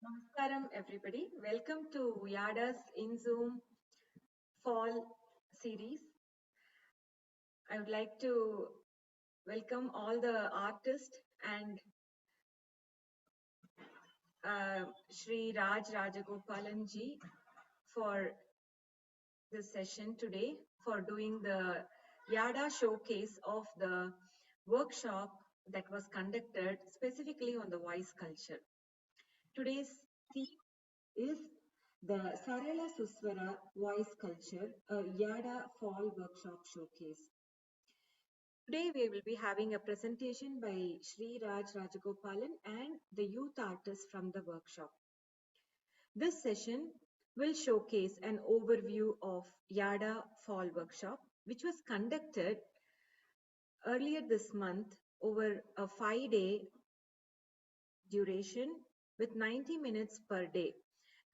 Namaskaram, everybody. Welcome to Yada's In Zoom Fall series. I would like to welcome all the artists and Sri Raj Rajagopalan ji for this session today, for doing the Yada showcase of the workshop that was conducted specifically on the voice culture. Today's theme is the Sarala Suswara Voice Culture, a Yada Fall Workshop Showcase. Today we will be having a presentation by Sri Raj Rajagopalan and the youth artists from the workshop. This session will showcase an overview of Yada Fall Workshop, which was conducted earlier this month over a 5-day duration with 90 minutes per day,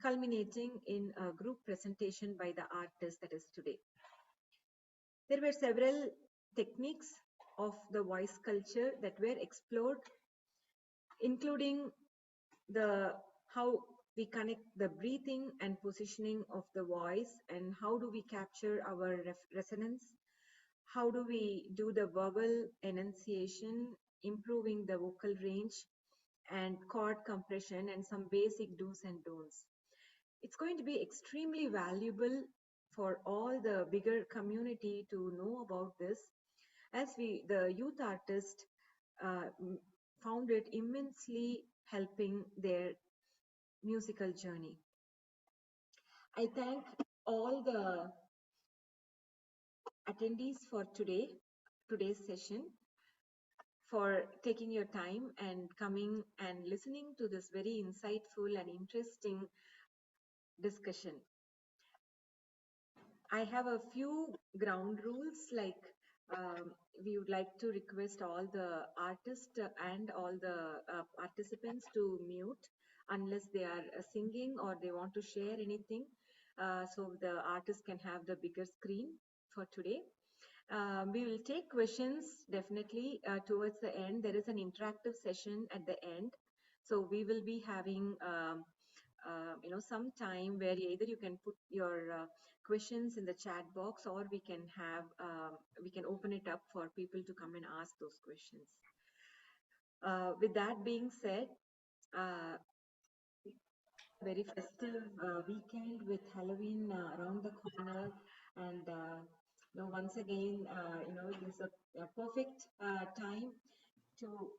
culminating in a group presentation by the artist that is today. There were several techniques of the voice culture that were explored, including how we connect the breathing and positioning of the voice, and how do we capture our resonance, how do we do the verbal enunciation, improving the vocal range and chord compression, and some basic do's and don'ts. It's going to be extremely valuable for all the bigger community to know about this, as the youth artist found it immensely helping their musical journey. I thank all the attendees for today's session, for taking your time and coming and listening to this very insightful and interesting discussion. I have a few ground rules, like we would like to request all the artists and all the participants to mute unless they are singing or they want to share anything, so the artist can have the bigger screen for today. We will take questions definitely towards the end. There is an interactive session at the end, so we will be having some time where either you can put your questions in the chat box, or we can open it up for people to come and ask those questions. With that being said, very festive weekend with Halloween around the corner, and once again, it is a perfect time to.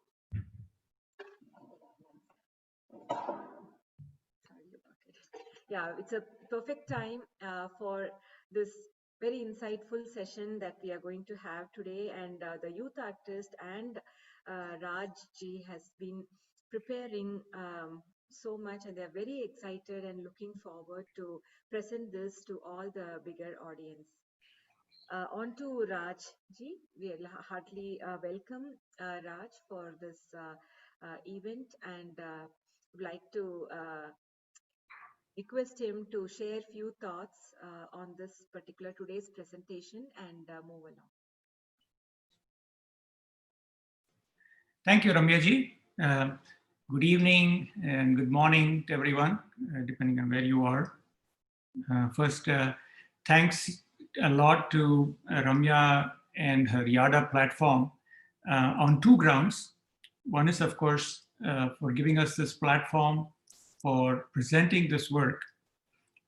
Yeah, it's a perfect time for this very insightful session that we are going to have today, and the youth artist and Raj ji has been preparing so much, and they're very excited and looking forward to present this to all the bigger audience. On to Raj ji. We heartily welcome Raj for this event, and would like to request him to share few thoughts on this particular today's presentation and move along. Thank you, Ramyaji. Good evening and good morning to everyone, depending on where you are. First, thanks a lot to Ramya and her Yada platform on two grounds. One is, of course, for giving us this platform for presenting this work.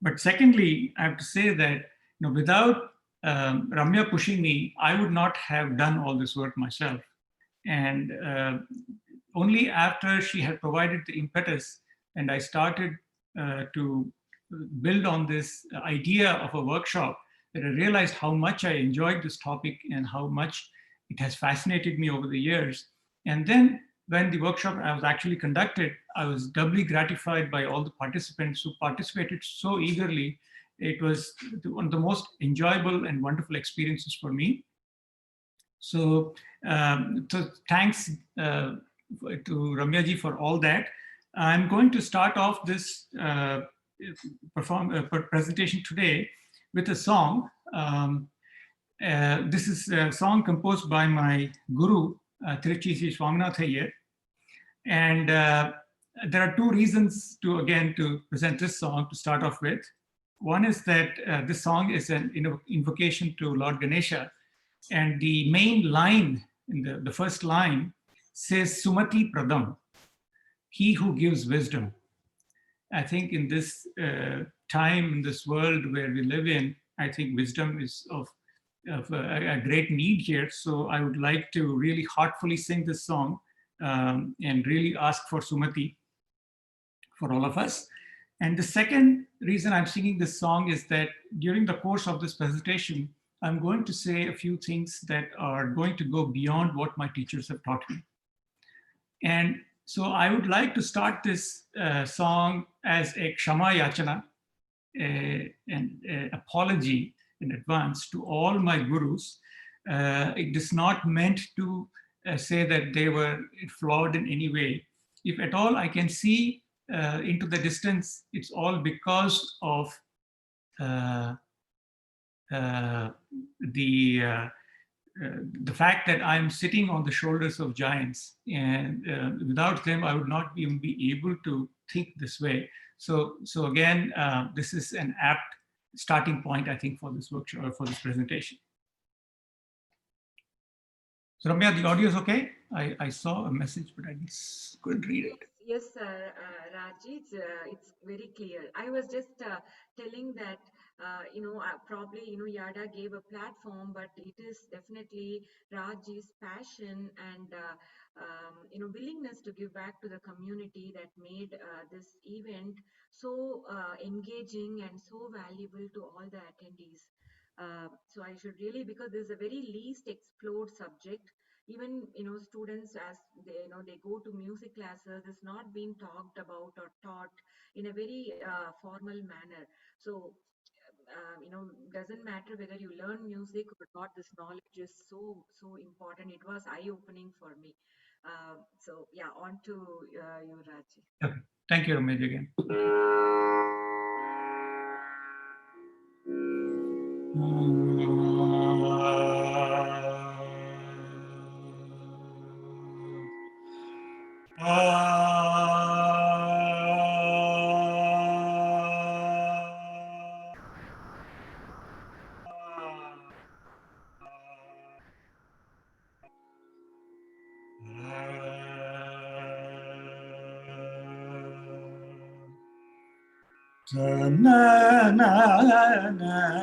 But secondly, I have to say that without Ramya pushing me, I would not have done all this work myself. And only after she had provided the impetus and I started to build on this idea of a workshop, that I realized how much I enjoyed this topic and how much it has fascinated me over the years. And then when the workshop was actually conducted, I was doubly gratified by all the participants who participated so eagerly. It was one of the most enjoyable and wonderful experiences for me. So thanks to Ramyaji for all that. I'm going to start off this presentation today with a song. This is a song composed by my guru, Trichy Sri Swaminatha Iyer. And there are two reasons to present this song to start off with. One is that this song is an invocation to Lord Ganesha, and the main line in the first line says Sumati Pradam, he who gives wisdom. I think in this time, in this world where we live in, I think wisdom is of a great need here. So I would like to really heartfully sing this song and really ask for Sumati for all of us. And the second reason I'm singing this song is that during the course of this presentation, I'm going to say a few things that are going to go beyond what my teachers have taught me. And so I would like to start this song as a Kshama Yachana, an apology in advance to all my gurus. It is not meant to say that they were flawed in any way. If at all I can see into the distance, it's all because of the fact that I'm sitting on the shoulders of giants, and without them, I would not even be able to think this way. So again, this is an apt starting point, I think, for this workshop or for this presentation. So Ramya, the audio is okay? I saw a message, but I couldn't read it. Yes, Raji, it's very clear. I was just telling that, probably, Yada gave a platform, but it is definitely Raj's passion and, willingness to give back to the community that made this event so engaging and so valuable to all the attendees. So I should really, because this is a very least explored subject, even students as they go to music classes, it's not being talked about or taught in a very formal manner. So doesn't matter whether you learn music or not, this knowledge is so important. It was eye-opening for me. So yeah, on to you, Raji. Okay. Thank you, Ramesh, again. Na na na na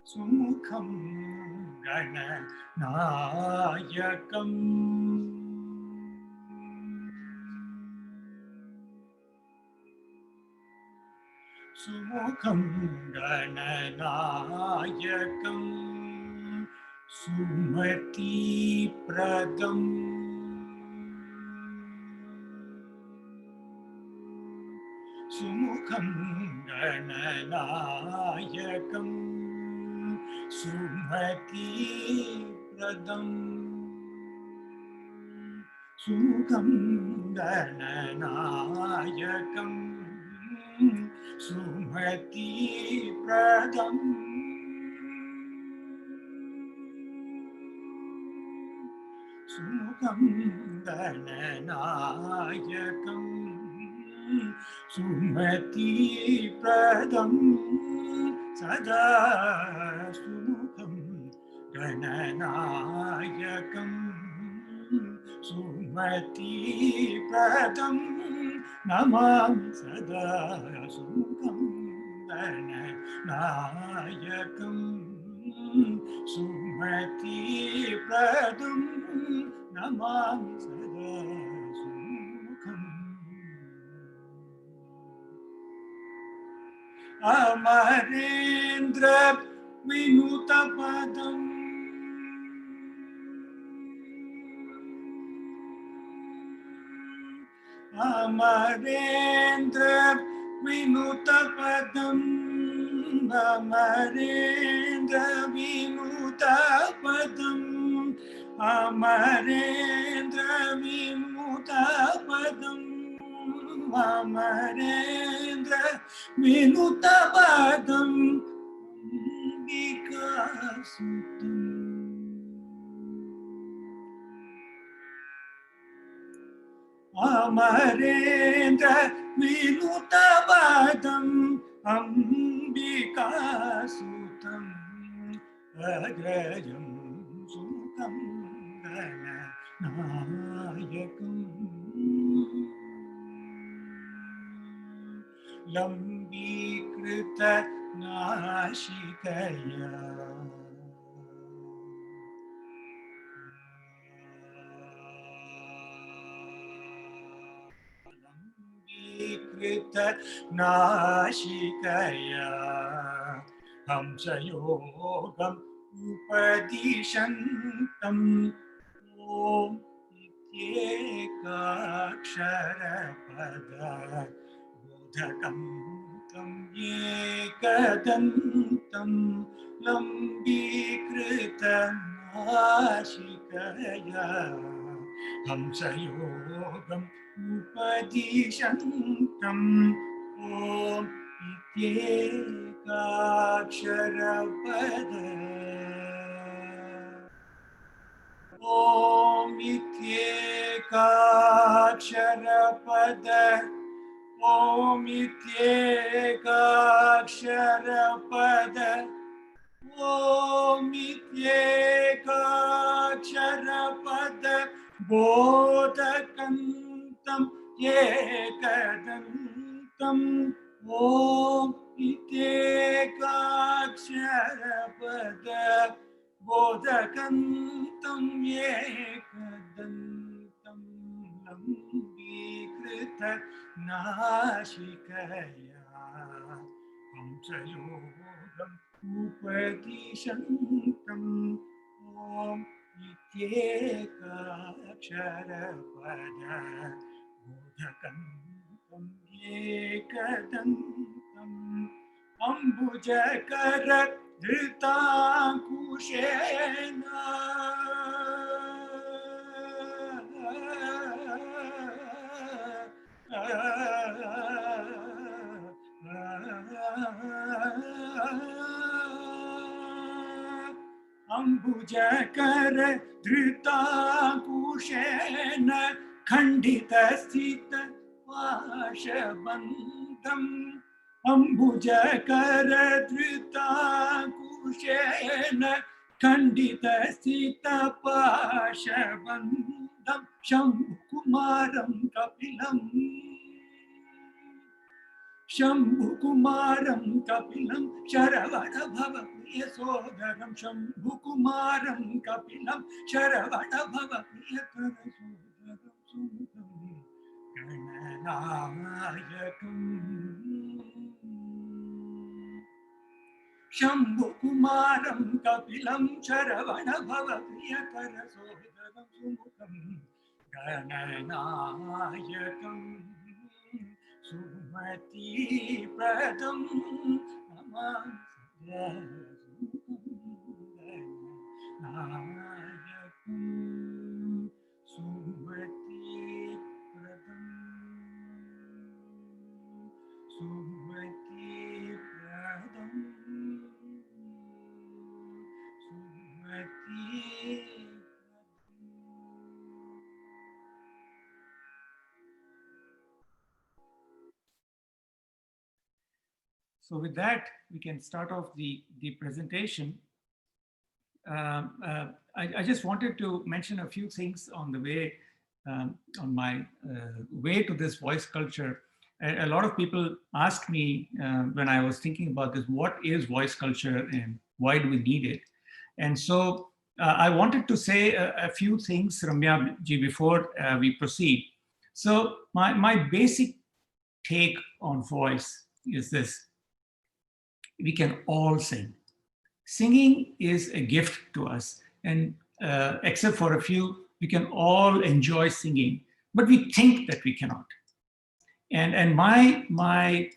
Sumukham Gananayakam. Sumukham Gananayakam Sumati Pradam. Sumukham Gananayakam Sumati Pradam. Sumukham Gananayakam Sumati Pradam. Sumukham Gananayakam Sumati Pradam. Sada Sumukham Gananayakam Sumati Pradam. Namam Sada Sumukham Gananayakam Sumati Pradam. Namami Sada Sumukham. Amarendra Vinutapadam. Amarendra Vinutapadam. Amarendra Vinutapadam. Amarendra Vinutapadam. Amarendra Vinutapadam. Vikasutam. Amarendra Vinutapadam. Ambikasutam. Agrajam Sukam Gananayakam. Lambikrita Nashikaya. Lambikrita Nashikaya. Hamsayogam Upadishantam. Om Ityekaksharapada Bodhakam Tam Yekadantam. Lambikrita Nashikaya. Hamsayogam Upadishantam. Om Ityekaksharapada. Om Ityekaksharapada. Om Ityekaksharapada. Om Ityekaksharapada. Bodhakantam Yekadantam. Om Ityekaksharapada. Bodhakantam Yekadantam. Lambikrita Nashikaya. Hamsayogam Upadishantam. Om Ityekaksharapada Bodhakantam Yekadantam. Ambujakara Dhritankushena. Ambujakara Dhritankushena Khandita-sthita Vashabandham. Ambujakara Dhritankushena Khandita-sthita Vashabandham. Shambhukumaram Kapilam. Shambhukumaram Kapilam Sharavana Bhava Priya Sodaram Shambhukumaram Kapilam Sharavana Bhava Priya Sodaram Sumukam Gananayakam Shambhukumaram Kapilam Sharavana Bhava Priya Sodaram Sumukam Gananayakam Sumati Pradam Namam Nayakam Sumati Pradam Sumati Pradam Sumati So with that, we can start off the presentation. I just wanted to mention a few things on the way, on my way to this voice culture. A lot of people asked me when I was thinking about this, what is voice culture and why do we need it? And so I wanted to say a few things, Ramya ji, before we proceed. So my basic take on voice is this: we can all sing. Singing is a gift to us, and except for a few, we can all enjoy singing, but we think that we cannot. And my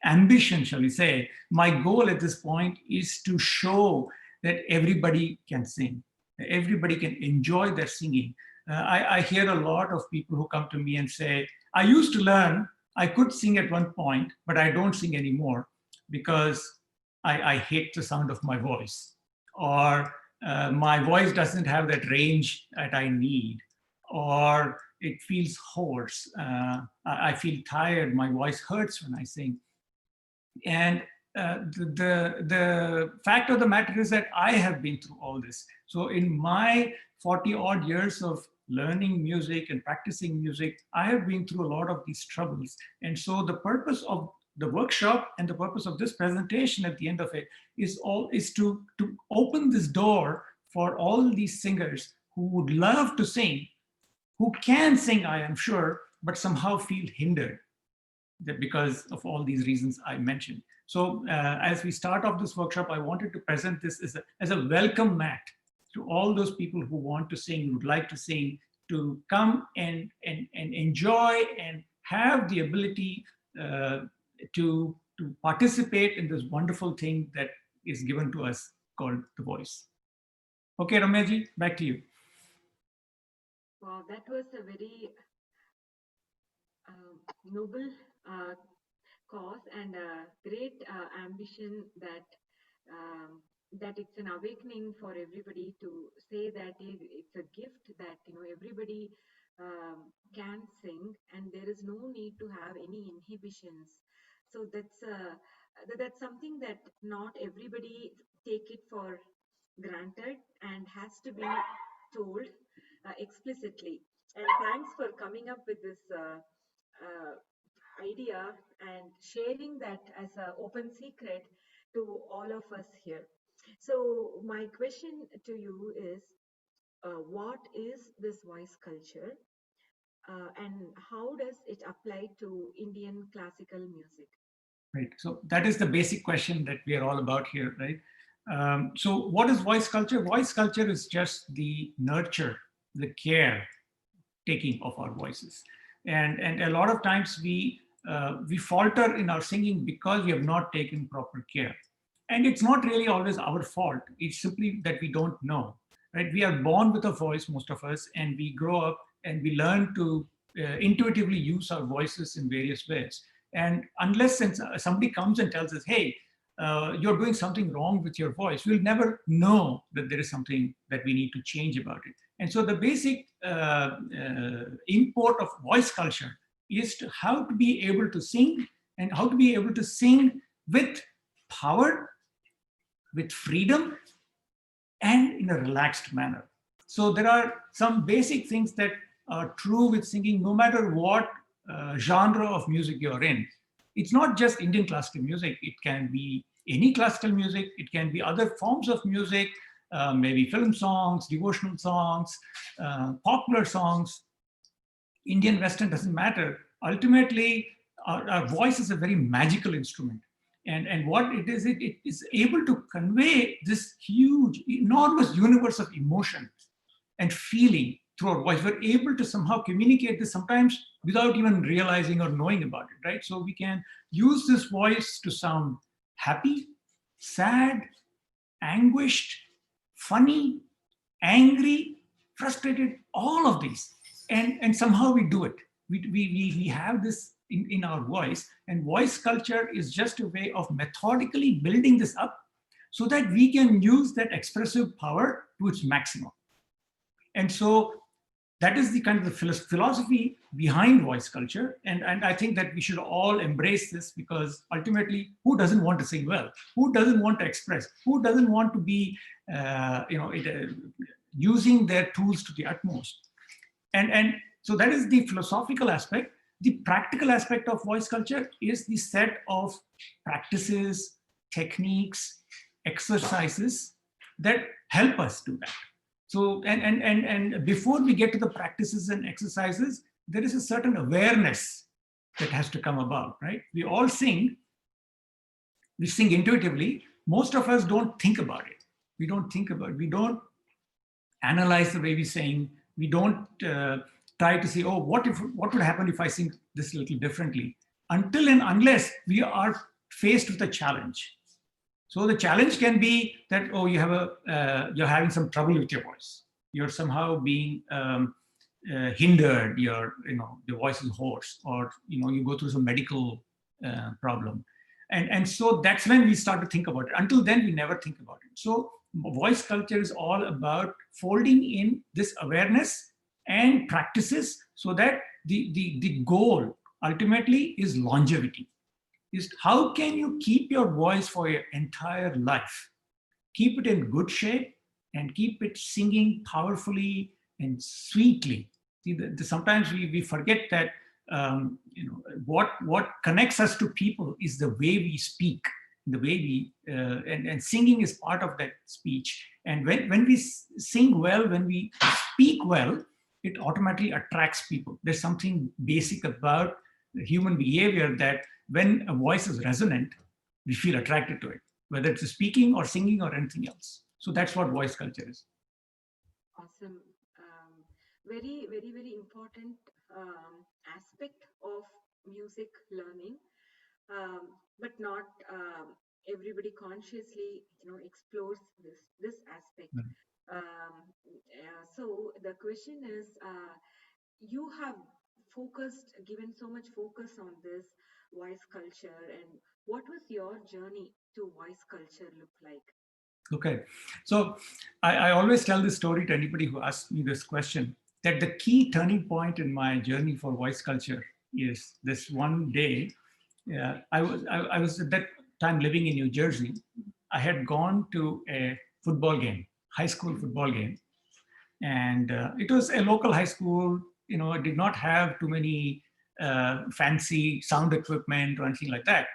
ambition, shall we say, my goal at this point is to show that everybody can sing, everybody can enjoy their singing. I hear a lot of people who come to me and say, I used to learn, I could sing at one point, but I don't sing anymore because I hate the sound of my voice, or my voice doesn't have that range that I need, or it feels hoarse. I feel tired. My voice hurts when I sing. And the fact of the matter is that I have been through all this. So in my 40 odd years of learning music and practicing music, I have been through a lot of these troubles. And so the purpose of the workshop and the purpose of this presentation at the end of it is to open this door for all these singers who would love to sing, who can sing, I am sure, but somehow feel hindered because of all these reasons I mentioned. So as we start off this workshop, I wanted to present this as a welcome mat to all those people who want to sing, would like to sing, to come and enjoy and have the ability to participate in this wonderful thing that is given to us called the voice. Okay, Ramyaji, back to you. Wow, that was a very noble cause and a great ambition that it's an awakening for everybody to say that it's a gift that everybody can sing and there is no need to have any inhibitions. So that's something that not everybody take it for granted and has to be told explicitly. And thanks for coming up with this idea and sharing that as an open secret to all of us here. So my question to you is, what is this voice culture and how does it apply to Indian classical music? Right. So that is the basic question that we are all about here, right? So what is voice culture? Voice culture is just the nurture, the care taking of our voices. And a lot of times we falter in our singing because we have not taken proper care. And it's not really always our fault. It's simply that we don't know, right? We are born with a voice, most of us, and we grow up and we learn to intuitively use our voices in various ways. And unless somebody comes and tells us, hey, you're doing something wrong with your voice, we'll never know that there is something that we need to change about it. And so the basic import of voice culture is to how to be able to sing and how to be able to sing with power, with freedom, and in a relaxed manner. So there are some basic things that are true with singing, no matter what genre of music you're in. It's not just Indian classical music. It can be any classical music. It can be other forms of music, maybe film songs, devotional songs, popular songs, Indian, Western, doesn't matter. Ultimately, our voice is a very magical instrument. And what it is able to convey this huge, enormous universe of emotion and feeling through our voice. We're able to somehow communicate this sometimes without even realizing or knowing about it, right? So we can use this voice to sound happy, sad, anguished, funny, angry, frustrated, all of these. And somehow we do it. We have this in our voice, and voice culture is just a way of methodically building this up so that we can use that expressive power to its maximum. And so that is the kind of the philosophy behind voice culture. And I think that we should all embrace this, because ultimately, who doesn't want to sing well? Who doesn't want to express? Who doesn't want to be, using their tools to the utmost? And so that is the philosophical aspect. The practical aspect of voice culture is the set of practices, techniques, exercises that help us do that. So, and before we get to the practices and exercises, there is a certain awareness that has to come about, right? We all sing, we sing intuitively. Most of us don't think about it. We don't analyze the way we sing. We don't try to say, oh, what would happen if I sing this a little differently? Until and unless we are faced with a challenge. So the challenge can be that, oh, you're having some trouble with your voice. You're somehow being hindered. Your voice is hoarse, or you go through some medical problem, and so that's when we start to think about it. Until then, we never think about it. So voice culture is all about folding in this awareness and practices, so that the goal ultimately is longevity. Is how can you keep your voice for your entire life? Keep it in good shape and keep it singing powerfully and sweetly. See, sometimes we forget that what connects us to people is the way we speak, the way we and singing is part of that speech. And when we sing well, when we speak well, it automatically attracts people. There's something basic about human behavior that when a voice is resonant, we feel attracted to it, whether it's speaking or singing or anything else. So that's what voice culture is. Awesome. Very, very, very important aspect of music learning, but not everybody consciously, explores this aspect. So the question is, you have given so much focus on this voice culture, and what was your journey to voice culture look like? Okay, so I always tell this story to anybody who asks me this question, that the key turning point in my journey for voice culture is this one day. I was at that time living in New Jersey. I had gone to a football game, high school football game, and it was a local high school. It did not have too many fancy sound equipment or anything like that.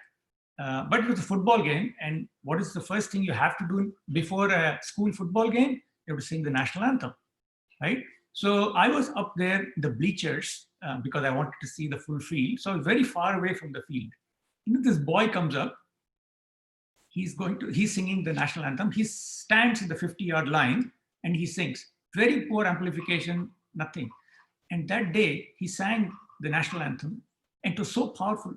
But it was a football game, and what is the first thing you have to do before a school football game? You have to sing the national anthem, right? So I was up there in the bleachers because I wanted to see the full field. So I was very far away from the field. This boy comes up. He's singing the national anthem. He stands in the 50-yard line and he sings. Very poor amplification, nothing. And that day he sang the national anthem, and it was so powerful.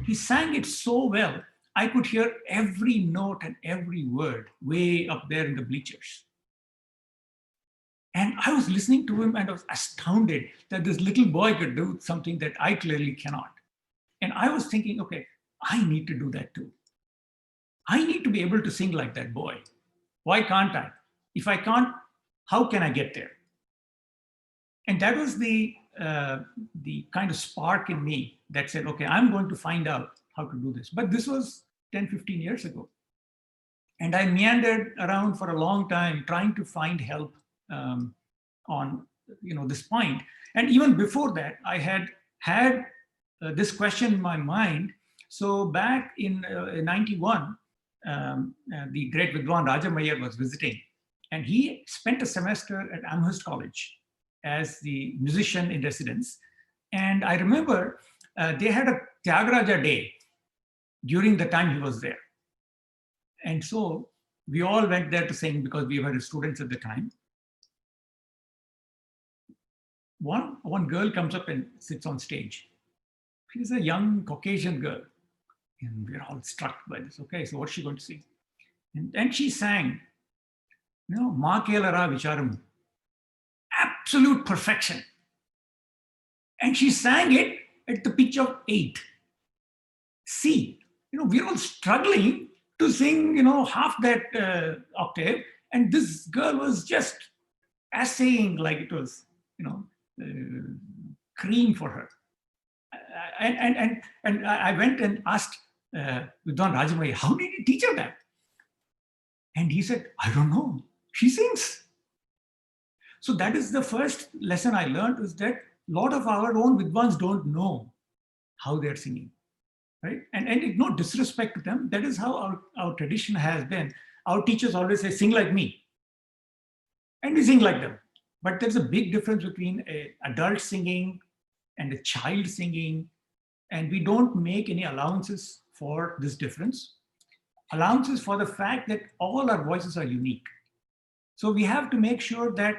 He sang it so well, I could hear every note and every word way up there in the bleachers. And I was listening to him and I was astounded that this little boy could do something that I clearly cannot. And I was thinking, okay, I need to do that too. I need to be able to sing like that boy. Why can't I? If I can't, how can I get there? And that was the kind of spark in me that said, okay, I'm going to find out how to do this. But this was 10, 15 years ago. And I meandered around for a long time trying to find help on this point. And even before that, I had this question in my mind. So back in 91, the great Vidwan Rajam Iyer was visiting, and he spent a semester at Amherst College as the musician in residence. And I remember they had a Tyagaraja day during the time he was there. And so we all went there to sing because we were students at the time. One girl comes up and sits on stage. She's a young Caucasian girl. And we're all struck by this. Okay, so what's she going to sing? And she sang, Ma Kelara Vicharamu. Absolute perfection. And she sang it at the pitch of 8. C. We're all struggling to sing, half that octave. And this girl was just essaying like it was, cream for her. And I went and asked Vidwan Rajamai, how did he teach her that? And he said, I don't know. She sings. So that is the first lesson I learned, is that a lot of our own Vidwans don't know how they're singing, right? And no disrespect to them. That is how our tradition has been. Our teachers always say, sing like me. And we sing like them. But there's a big difference between an adult singing and a child singing. And we don't make any allowances for this difference. Allowances for the fact that all our voices are unique. So we have to make sure that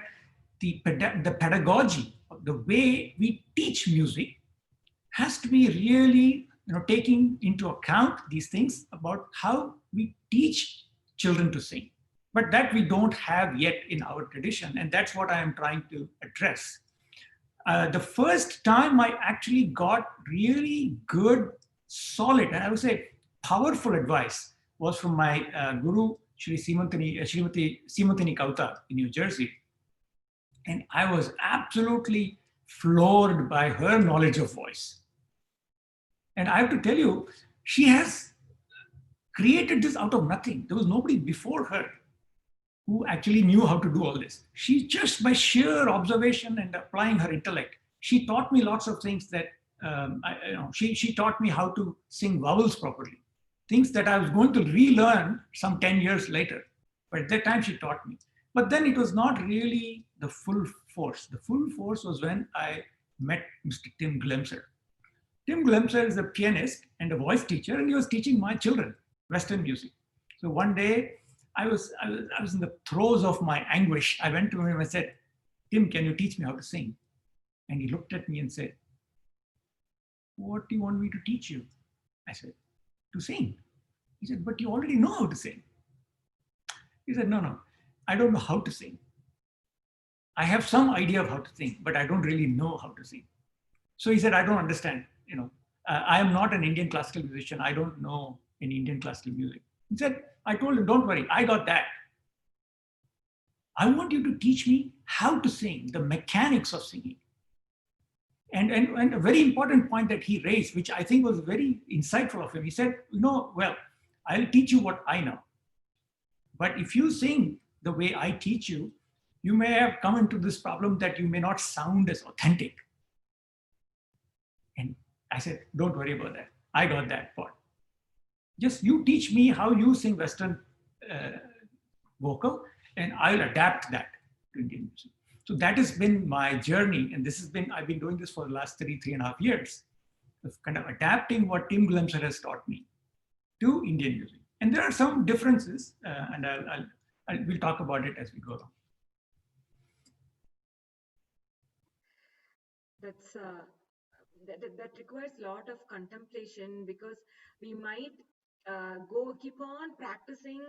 the pedagogy, the way we teach music, has to be really taking into account these things about how we teach children to sing. But that we don't have yet in our tradition, and that's what I am trying to address. The first time I actually got really good, solid, and I would say powerful advice was from my guru, Srimati Simantini Kouta in New Jersey. And I was absolutely floored by her knowledge of voice. And I have to tell you, she has created this out of nothing. There was nobody before her who actually knew how to do all this. She just by sheer observation and applying her intellect, she taught me lots of things that, she taught me how to sing vowels properly, things that I was going to relearn some 10 years later. But at that time she taught me. But then it was not really the full force. The full force was when I met Mr. Tim Glemser. Tim Glemser is a pianist and a voice teacher, and he was teaching my children Western music. So one day, I was in the throes of my anguish. I went to him and I said, Tim, can you teach me how to sing? And he looked at me and said, what do you want me to teach you? I said, to sing. He said, but you already know how to sing. He said, no, I don't know how to sing. I have some idea of how to sing, but I don't really know how to sing. So he said, I don't understand. I am not an Indian classical musician. I don't know any Indian classical music. He said, I told him, don't worry, I got that. I want you to teach me how to sing, the mechanics of singing. And a very important point that he raised, which I think was very insightful of him, he said, well, I'll teach you what I know. But if you sing the way I teach you, you may have come into this problem that you may not sound as authentic. And I said, don't worry about that. I got that part. Just you teach me how you sing Western vocal, and I'll adapt that to Indian music. So that has been my journey. And I've been doing this for the last 3.5 years, of kind of adapting what Tim Glemser has taught me to Indian music. And there are some differences, and we'll talk about it as we go along. That requires a lot of contemplation, because we might keep on practicing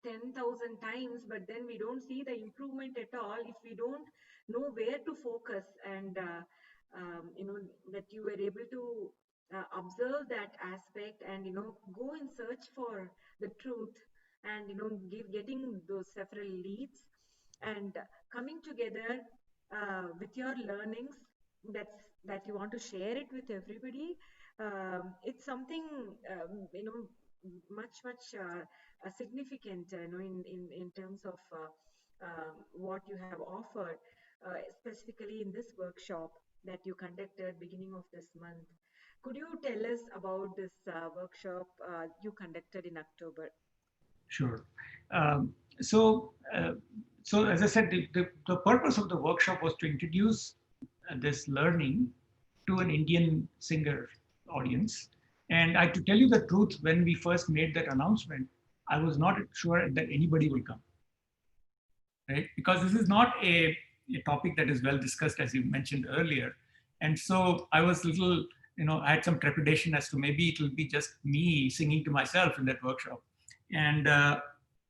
10,000 times, but then we don't see the improvement at all if we don't know where to focus. And that you were able to observe that aspect and go in search for the truth, and getting those several leads and coming together with your learnings that you want to share it with everybody. It's something much significant, in terms of what you have offered, specifically in this workshop that you conducted beginning of this month. Could you tell us about this workshop you conducted in October? Sure. Um, so, uh, so as I said, the purpose of the workshop was to introduce this learning to an Indian singer audience. And to tell you the truth, when we first made that announcement, I was not sure that anybody will come, right? Because this is not a topic that is well discussed, as you mentioned earlier. And so I was a little, I had some trepidation as to maybe it will be just me singing to myself in that workshop. And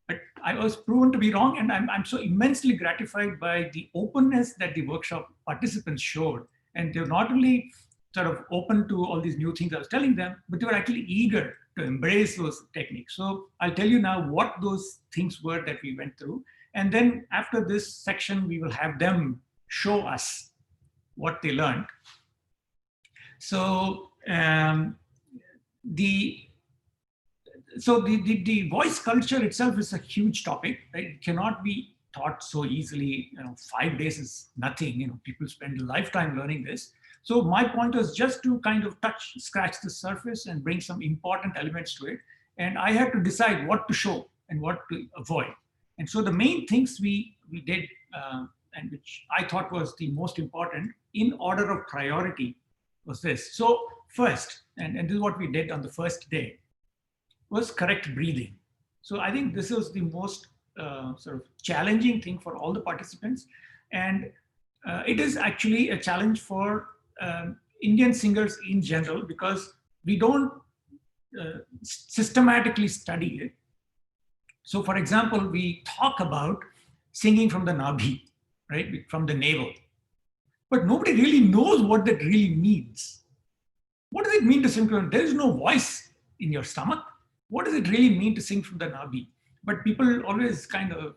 but I was proven to be wrong, and I'm so immensely gratified by the openness that the workshop participants showed. And they were not only sort of open to all these new things I was telling them, but they were actually eager to embrace those techniques. So I'll tell you now what those things were that we went through. And then after this section, we will have them show us what they learned. So the the voice culture itself is a huge topic. Right? It cannot be taught so easily. 5 days is nothing. People spend a lifetime learning this. So my point was just to kind of scratch the surface and bring some important elements to it. And I had to decide what to show and what to avoid. And so the main things we did, and which I thought was the most important in order of priority, was this. So first, and this is what we did on the first day, was correct breathing. So I think this was the most sort of challenging thing for all the participants. And it is actually a challenge for Indian singers in general, because we don't systematically study it. So for example, we talk about singing from the nabhi, right, from the navel. But nobody really knows what that really means. What does it mean to sing from? There is no voice in your stomach. What does it really mean to sing from the nabhi? But people always kind of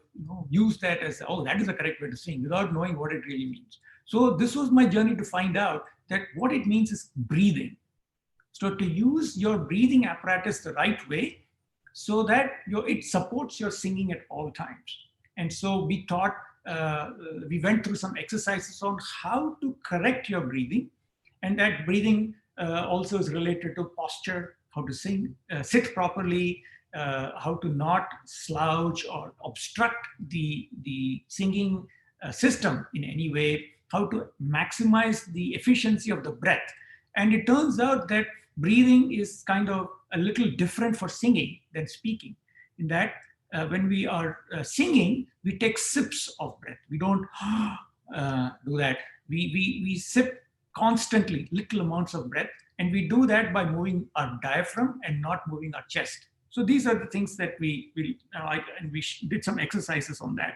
use that as, oh, that is the correct way to sing, without knowing what it really means. So this was my journey to find out that what it means is breathing. So to use your breathing apparatus the right way, so that it supports your singing at all times. And so we went through some exercises on how to correct your breathing. And that breathing also is related to posture, how to sing, sit properly, how to not slouch or obstruct the singing system in any way, how to maximize the efficiency of the breath. And it turns out that breathing is kind of a little different for singing than speaking, in that when we are singing, we take sips of breath. We don't do that. We sip constantly, little amounts of breath, and we do that by moving our diaphragm and not moving our chest. So these are the things that we did some exercises on that.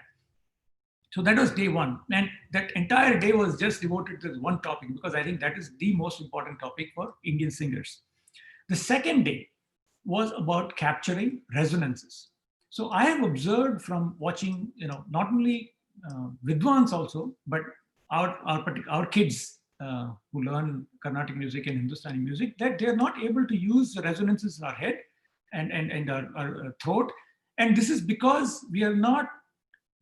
So that was day one. And that entire day was just devoted to one topic, because I think that is the most important topic for Indian singers. The second day was about capturing resonances. So I have observed from watching, not only Vidwans also, but our kids who learn Carnatic music and Hindustani music, that they're not able to use the resonances in our head and our throat. And this is because we are not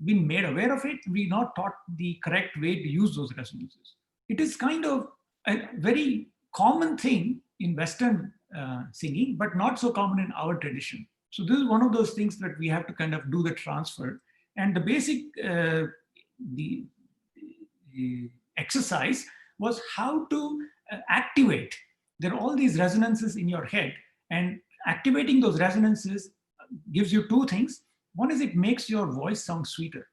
been made aware of it. We're not taught the correct way to use those resonances. It is kind of a very common thing in Western singing, but not so common in our tradition. So this is one of those things that we have to kind of do the transfer. And the basic the exercise was how to activate. There are all these resonances in your head, and activating those resonances gives you two things. One is it makes your voice sound sweeter.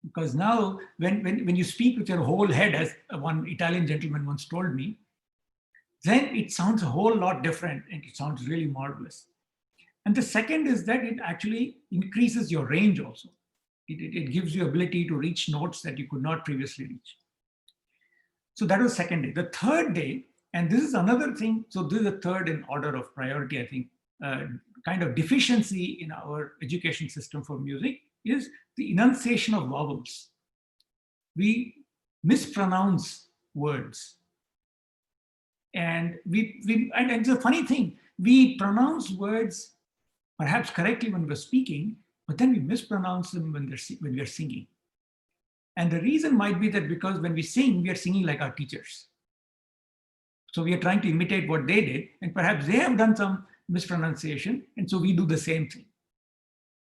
Because now when you speak with your whole head, as one Italian gentleman once told me, then it sounds a whole lot different and it sounds really marvelous. And the second is that it actually increases your range also. It gives you ability to reach notes that you could not previously reach. So that was second day. The third day, and this is another thing, so this is the third in order of priority, I think, kind of deficiency in our education system for music, is the enunciation of vowels. We mispronounce words. And and it's a funny thing, we pronounce words perhaps correctly when we're speaking, but then we mispronounce them when we're singing. And the reason might be that because when we sing, we are singing like our teachers. So we are trying to imitate what they did, and perhaps they have done some mispronunciation, and so we do the same thing.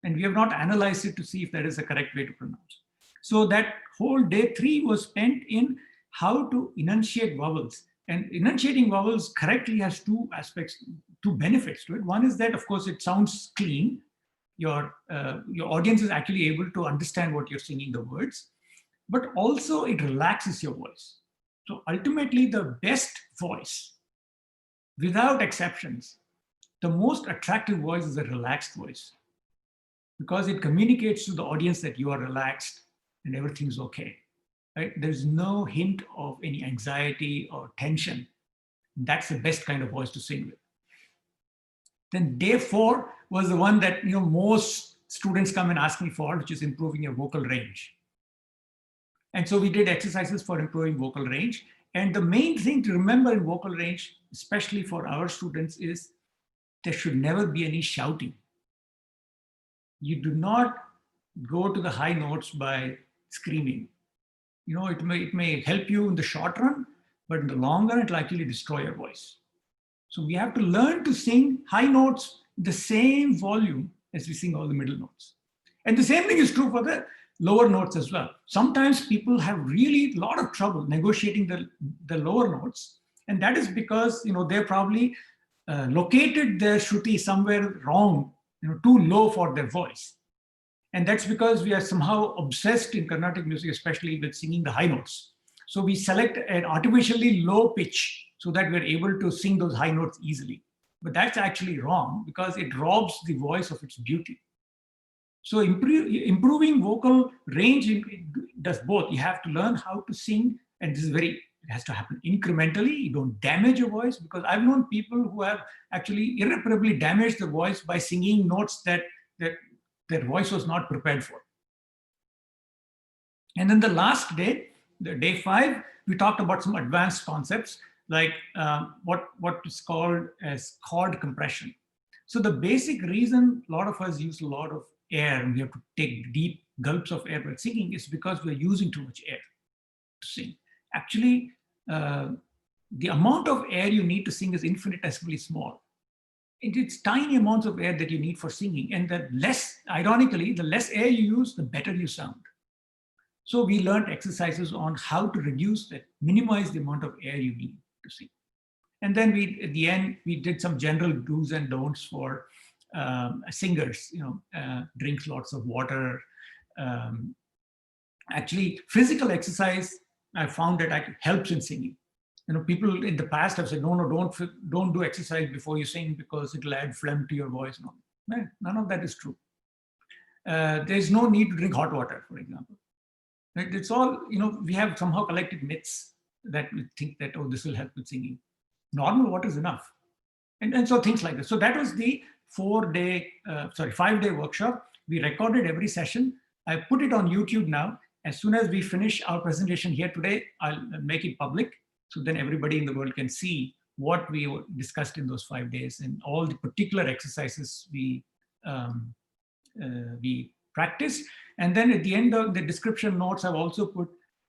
And we have not analyzed it to see if that is the correct way to pronounce. So that whole day 3 was spent in how to enunciate vowels. And enunciating vowels correctly has two aspects, two benefits to it. One is that, of course, it sounds clean. Your audience is actually able to understand what you're singing the words, but also it relaxes your voice. So ultimately, the best voice, without exceptions, the most attractive voice is a relaxed voice, because it communicates to the audience that you are relaxed and everything's okay. Right? There's no hint of any anxiety or tension. That's the best kind of voice to sing with. Then day 4 was the one that most students come and ask me for, which is improving your vocal range. And so we did exercises for improving vocal range. And the main thing to remember in vocal range, especially for our students, is there should never be any shouting. You do not go to the high notes by screaming. It may help you in the short run, but in the long run, it will actually destroy your voice. So we have to learn to sing high notes the same volume as we sing all the middle notes. And the same thing is true for the lower notes as well. Sometimes people have really a lot of trouble negotiating the lower notes. And that is because they're probably located their shruti somewhere wrong, too low for their voice. And that's because we are somehow obsessed in Carnatic music, especially with singing the high notes. So we select an artificially low pitch so that we're able to sing those high notes easily. But that's actually wrong, because it robs the voice of its beauty. So improving vocal range does both. You have to learn how to sing, and it has to happen incrementally. You don't damage your voice, because I've known people who have actually irreparably damaged the voice by singing notes that their voice was not prepared for. And then the last day, the day 5, we talked about some advanced concepts like what is called as chord compression. So the basic reason a lot of us use a lot of air, and we have to take deep gulps of air while singing, is because we're using too much air to sing. Actually, the amount of air you need to sing is infinitesimally small. It's tiny amounts of air that you need for singing. And ironically, the less air you use, the better you sound. So we learned exercises on how to minimize the amount of air you need to sing. And then at the end, we did some general do's and don'ts for singers. Drink lots of water. Actually, physical exercise, I found that helps in singing. People in the past have said, no, don't do exercise before you sing because it'll add phlegm to your voice. No, none of that is true. There's no need to drink hot water, for example. Right? It's all, we have somehow collected myths that we think that, this will help with singing. Normal water is enough. And so things like this. So that was the 5-day workshop. We recorded every session. I put it on YouTube now. As soon as we finish our presentation here today, I'll make it public. So then everybody in the world can see what we discussed in those 5 days and all the particular exercises we practiced. And then at the end of the description notes, I've also put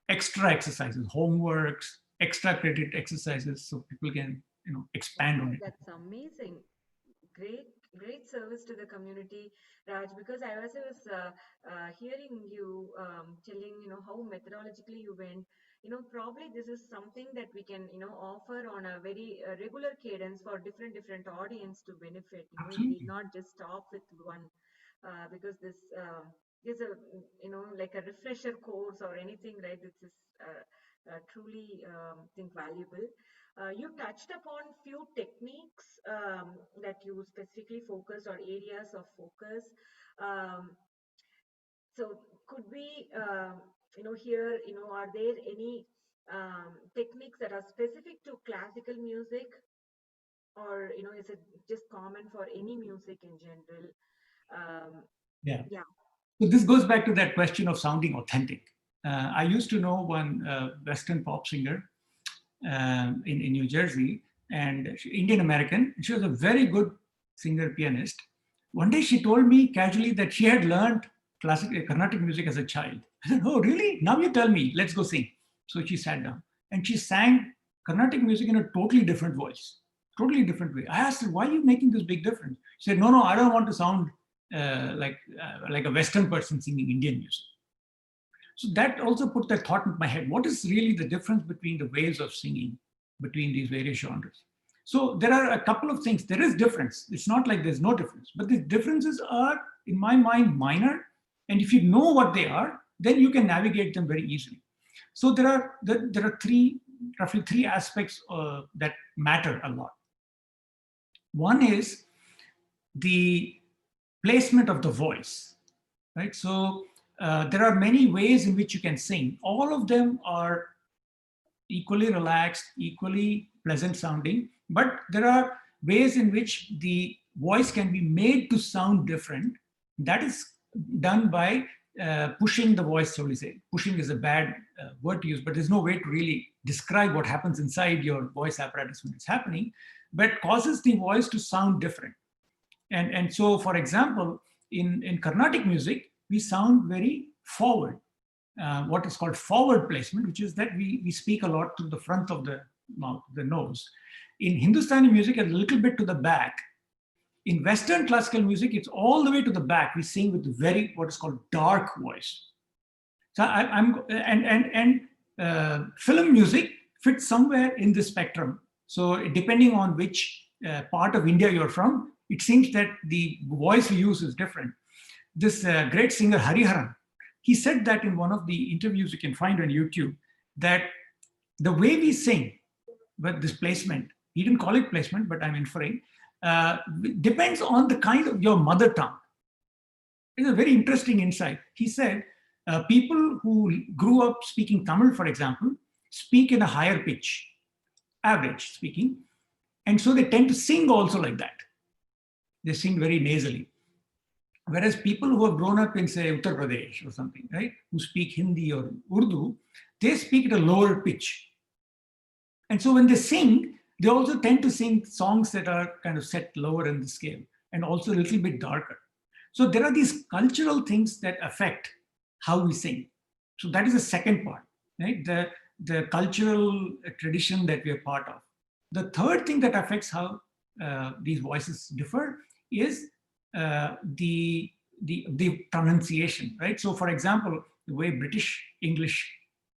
extra exercises, homeworks, extra credit exercises, so people can expand on it. That's amazing. Great service to the community, Raj, because I was hearing you telling, how methodologically you went. Probably this is something that we can, offer on a very regular cadence for different audience to benefit. We need not just stop with one, because this is a, like a refresher course or anything, right? This is truly, think valuable. You touched upon few techniques that you specifically focused, or areas of focus. So could we, here, are there any techniques that are specific to classical music, or, is it just common for any music in general? Yeah. So this goes back to that question of sounding authentic. I used to know one Western pop singer in New Jersey, and Indian American. She was a very good singer pianist. One day she told me casually that she had learned Carnatic music as a child. I said, "Oh, really? Now you tell me. Let's go sing." So she sat down and she sang Carnatic music in a totally different voice, totally different way. I asked her, why are you making this big difference? She said, no, I don't want to sound like a Western person singing Indian music. So that also put that thought in my head. What is really the difference between the ways of singing between these various genres? So there are a couple of things. There is difference. It's not like there's no difference, but the differences are, in my mind, minor. And if you know what they are, then you can navigate them very easily. So there are roughly three aspects that matter a lot. One is the placement of the voice, right? So there are many ways in which you can sing. All of them are equally relaxed, equally pleasant sounding, but there are ways in which the voice can be made to sound different. That is done by pushing the voice, so we say. Pushing is a bad word to use, but there's no way to really describe what happens inside your voice apparatus when it's happening, but causes the voice to sound different. And so, for example, in Carnatic music, we sound very forward, what is called forward placement, which is that we speak a lot through the front of the mouth, the nose. In Hindustani music, a little bit to the back. In Western classical music, it's all the way to the back. We sing with very, what is called dark voice. So film music fits somewhere in this spectrum. So depending on which part of India you're from, it seems that the voice we use is different. This great singer Hariharan, he said that in one of the interviews you can find on YouTube, that the way we sing with this placement, he didn't call it placement, but I'm inferring, depends on the kind of your mother tongue. It's a very interesting insight. He said, people who grew up speaking Tamil, for example, speak in a higher pitch, average speaking, and so they tend to sing also like that. They sing very nasally. Whereas people who have grown up in, say, Uttar Pradesh or something, right, who speak Hindi or Urdu, they speak at a lower pitch. And so when they sing, they also tend to sing songs that are kind of set lower in the scale and also a little bit darker. So there are these cultural things that affect how we sing. So that is the second part, right? The cultural tradition that we are part of. The third thing that affects how these voices differ is the pronunciation, right? So for example, the way British English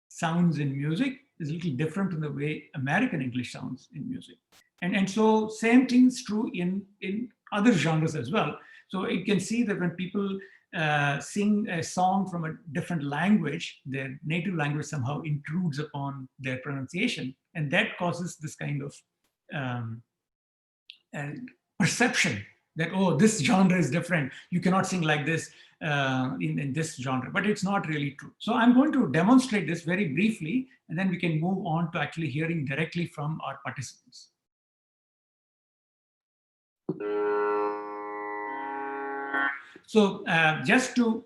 sounds in music is a little different from the way American English sounds in music. And so same thing is true in other genres as well. So you can see that when people sing a song from a different language, their native language somehow intrudes upon their pronunciation. And that causes this kind of perception that, oh, this genre is different. You cannot sing like this in this genre, but it's not really true. So I'm going to demonstrate this very briefly, and then we can move on to actually hearing directly from our participants. So just to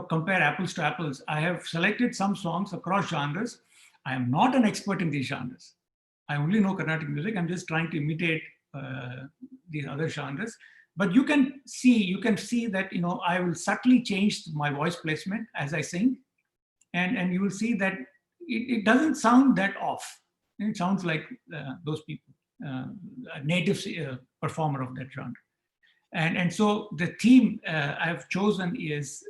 compare apples to apples, I have selected some songs across genres. I am not an expert in these genres. I only know Carnatic music. I'm just trying to imitate these other genres. But you can see that I will subtly change my voice placement as I sing, and you will see that it doesn't sound that off. It sounds like those people, a native performer of that genre. And so the theme I've chosen is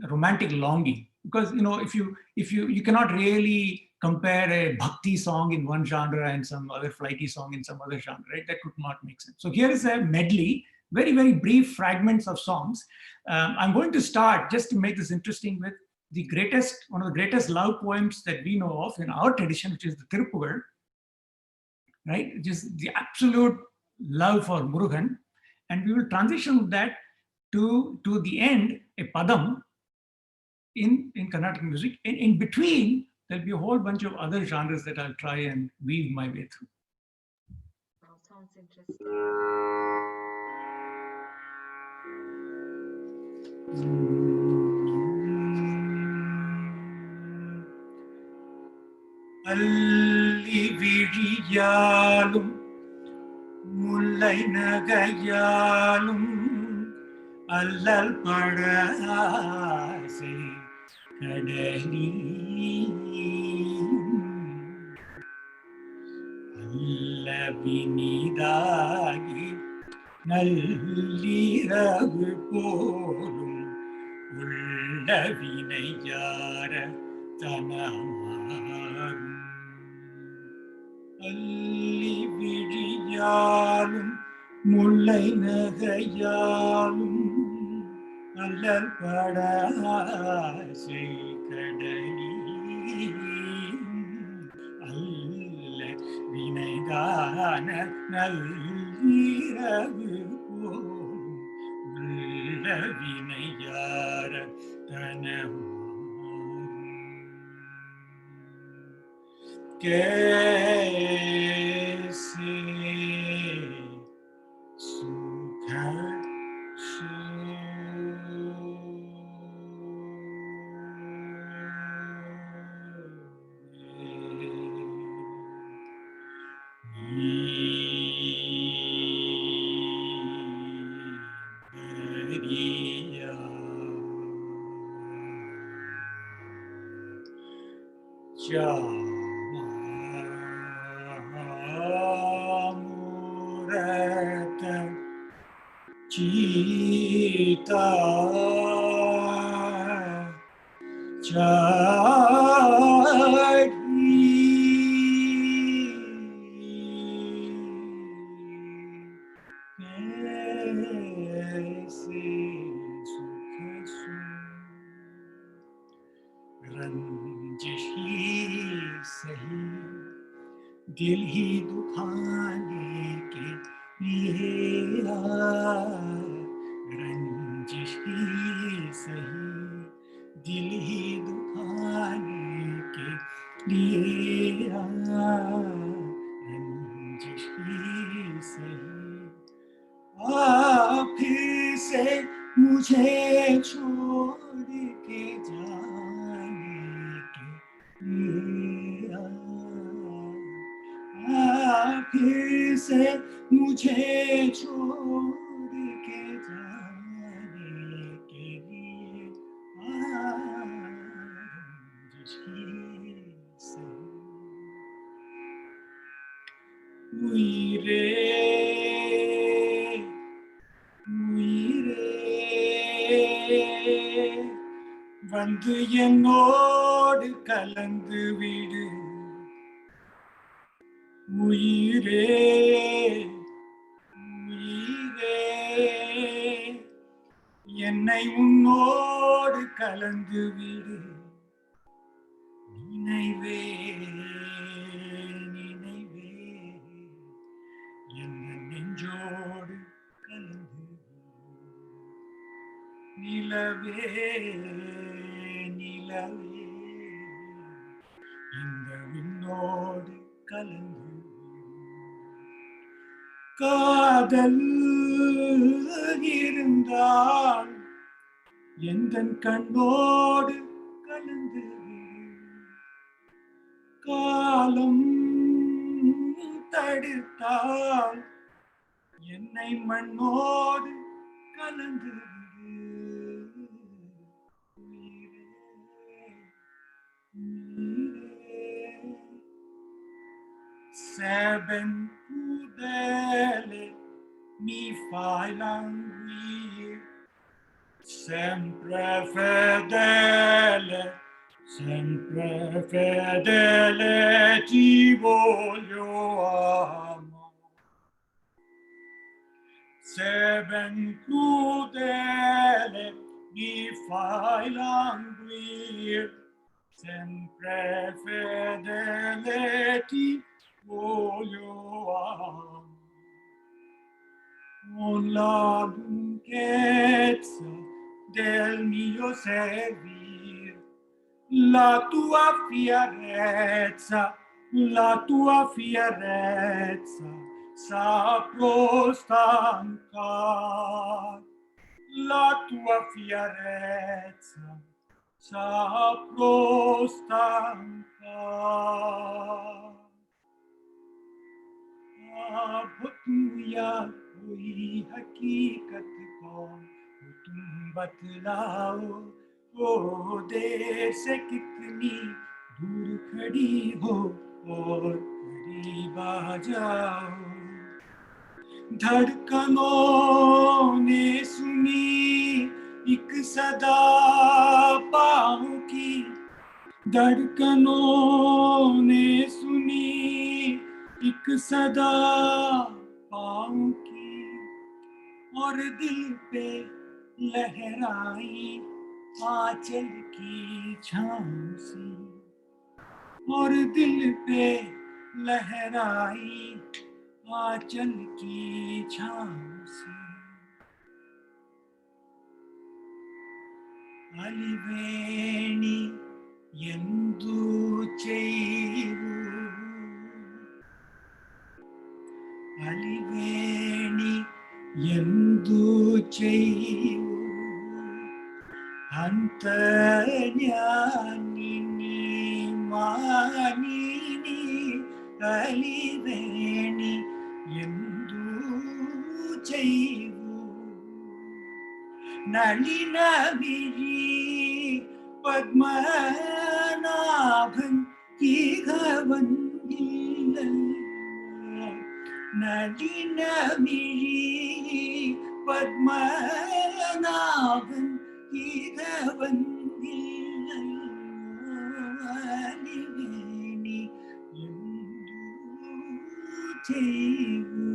romantic longing, because if you cannot really compare a bhakti song in one genre and some other flighty song in some other genre, right? That would not make sense. So here is a medley, very, very brief fragments of songs. I'm going to start, just to make this interesting, with one of the greatest love poems that we know of in our tradition, which is the Tiruppugal, right? Which is the absolute love for Murugan. And we will transition that to the end, a padam in Carnatic music. And in between, there'll be a whole bunch of other genres that I'll try and weave my way through. Wow, sounds interesting. Alli viriyalum mullai nagayalum allal padasai kadali. அல்லவினிதாகி நல்லிரவு போலும் உள்ளவினை யார தனமாறும் அல்லி விழியாலும் முல்லை நகையாலும் அல்லல் படாசை கடலி அல்ல வினைதான நல்லிரவு போலும் உள்ள வினையார தனமாறும் कैसे सुख Chita दिल ही दुखाने के लिए रंजिश ही सही दिल ही दुखाने के लिए रंजिश ही सही आप फिर से मुझे छोड़ के जाने के लिए फिर से मुझे छोड़ के जाने के लिए जिसकी उइरे வந்து என்னோடு கலந்து விடு உயிரே உயிரே என்னை உன்னோடு கலந்து விடு நினைவே நினைவே என்ன நெஞ்சோடு கலந்து நிலவே நிலவே இந்த விண்ணோடு கலந்து காதல் இருந்தால் எந்தன் கண்ணோடு கலந்து காலம் தடுத்தால் என்னை மண்ணோடு கலந்து Seben crudele mi fai languire, sempre fedele ti voglio amare. Seben crudele mi fai languire, sempre fedele ti voglio amare. Con la lunghezza del mio servir, la tua fierezza saprò stancar. La tua fierezza saprò stancar. अब तुम या कोई हकीकत कौन तुम बतलाओ वो देर से कितनी दूर खड़ी हो और खड़ी बजाओ, धड़कनों ने सुनी एक सदा पाँव की, धड़कनों ने सुनी एक सदा पाँव की, और दिल पे लहराई आंचल की झांसी, और दिल पे लहराई आंचल की झांसी। अलिवेणी ಎಂದು ಚೈವು, ಅಲಿವೇಣಿ ಎಂದು ಚೈವು, ಅಂತರ್ಯಾಮಿನಿ ಮಾನಿನಿ, ಅಲಿವೇಣಿ ಎಂದು ಚೈವು, ನಳಿನ ವಿರಿ പത്മനാഭൻ ഈകവന്ദില്ലല്ലോ, നളിനമിഴി പത്മനാഭൻ ഈകവന്ദില്ലല്ലോ, അലിവേണി എന്തു ചെയ്യൂ.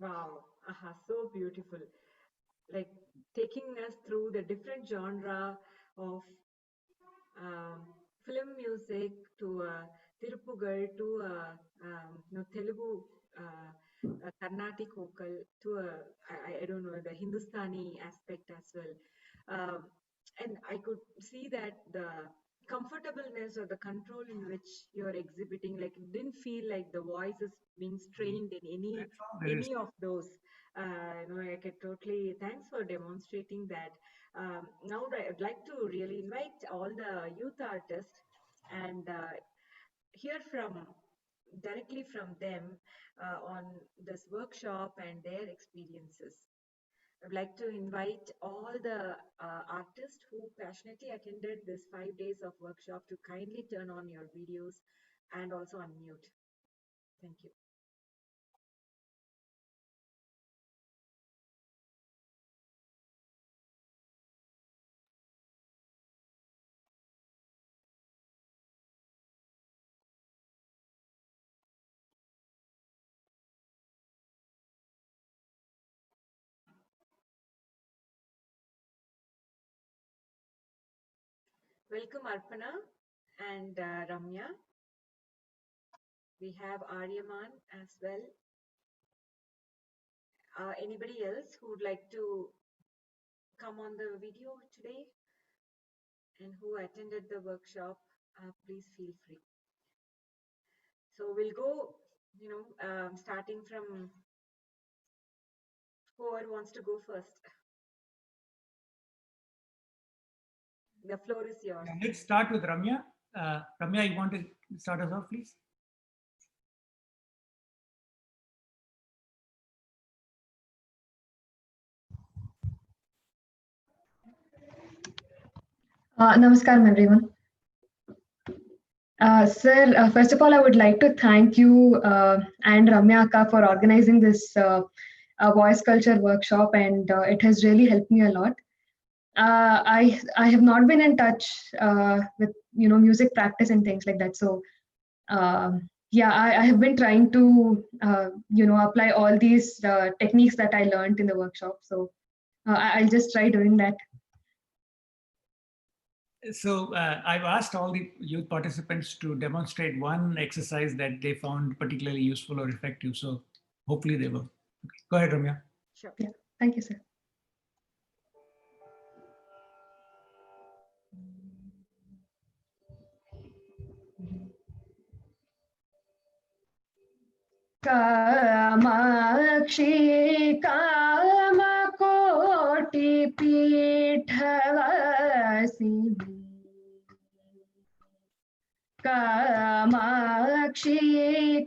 Wow, so beautiful. Like taking us through the different genre of film music to Tirupugal to Telugu Carnatic vocal to I don't know, the Hindustani aspect as well. Um, and I could see that the comfortableness or the control in which you're exhibiting, like it didn't feel like the voice is being strained in any of those. I can totally, thanks for demonstrating that. Now I'd like to really invite all the youth artists and hear from directly from them on this workshop and their experiences. I'd like to invite all the artists who passionately attended this 5 days of workshop to kindly turn on your videos and also unmute. Thank you. Welcome Arpana and Ramya. We have Aryaman as well. Anybody else who would like to come on the video today and who attended the workshop, please feel free. So we'll go, starting from whoever wants to go first. The floor is yours. Let's start with Ramya. Ramya, you want to start us off, please? Namaskaram, everyone. Sir, first of all, I would like to thank you and Ramya Akka for organizing this voice culture workshop, and it has really helped me a lot. I have not been in touch with music practice and things like that, so yeah, I have been trying to apply all these techniques that I learned in the workshop. So I'll just try doing that. So I've asked all the youth participants to demonstrate one exercise that they found particularly useful or effective. So hopefully they will. Okay. Go ahead, Ramya. Sure. Yeah. Thank you, sir. Kamakshi Kamakoti पीठवासिनी, Kamakshi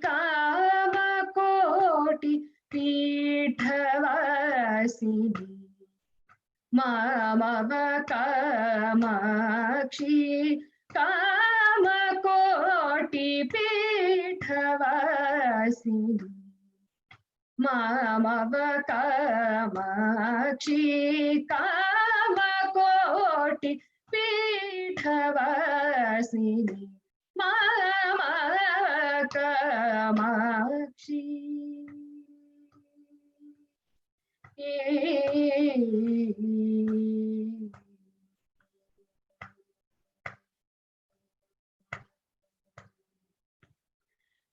Kamakoti पीठवासिनी, Mama Kamakshi Kamakoti Pithavasini Mama Kamakshi Kamakoti Pithavasini Mama Kamakshi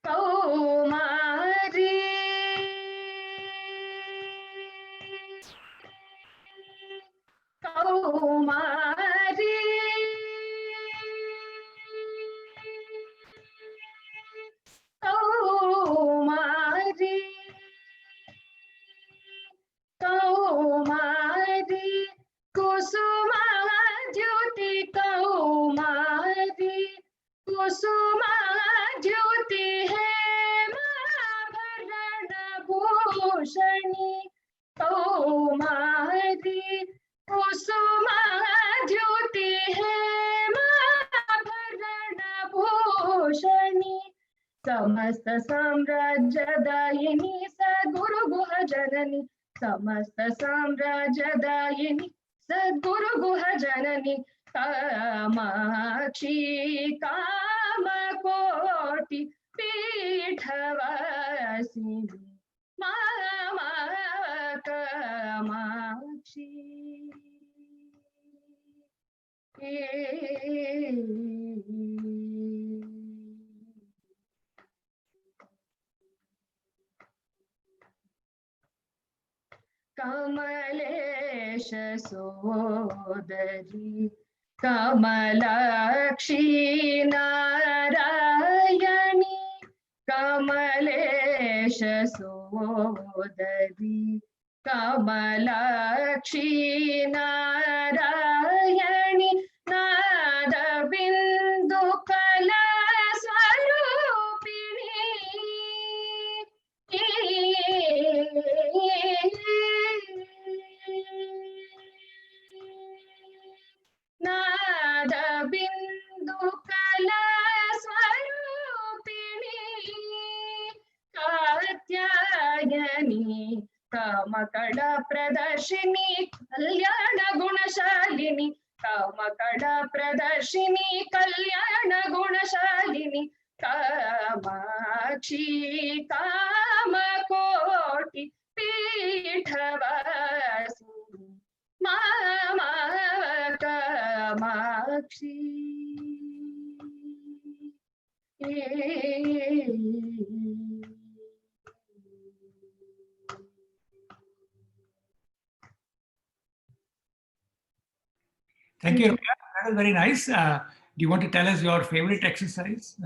Kaumari Kaumari Kaumari Kaumari Kusuma Jyoti Kaumari Kusuma Jyoti Hema Bharana Bhushani Kaumari Kusuma Jyoti Hema Bharana Bhushani Samasta Samrajyadayini Sadguru Guha Janani Samasta Samrajyadayini Sadguru Guha Janani Kamakshi Kamakoti Pithavasini Mama Kamakshi Kamalesha Sodari Kamalakshi Narayani Kamalesha Sodari Kamalakshi Narayani Nada Bindu Kala Swarupini Nada Bindu Kala Swarupini Katyayani Kamakada Pradarshini Kalyana Gunashalini Kamakada Pradarshini Kalyana Gunashalini Kamakshi Kamakoti Pithavasini Mama Kamakshi Thank you, Ramya. That was very nice. Do you want to tell us your favorite exercise?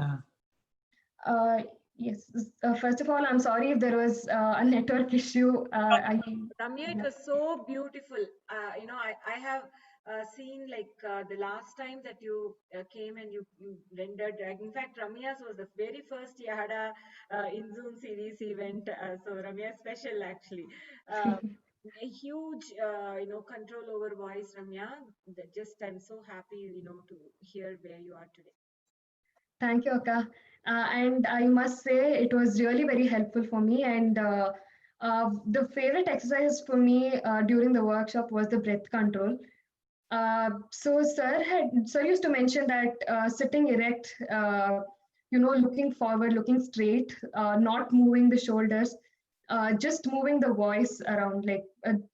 Yes. First of all, I'm sorry if there was a network issue. Ramya, it was so beautiful. I have seen like the last time that you came and you rendered. In fact, Ramya's was the very first Yahada in Zoom series event. So Ramya's special actually. A huge, control over voice, Ramya. I'm so happy, to hear where you are today. Thank you, Akka. And I must say it was really very helpful for me. And the favorite exercise for me during the workshop was the breath control. So Sir used to mention that sitting erect, looking forward, looking straight, not moving the shoulders, just moving the voice around, like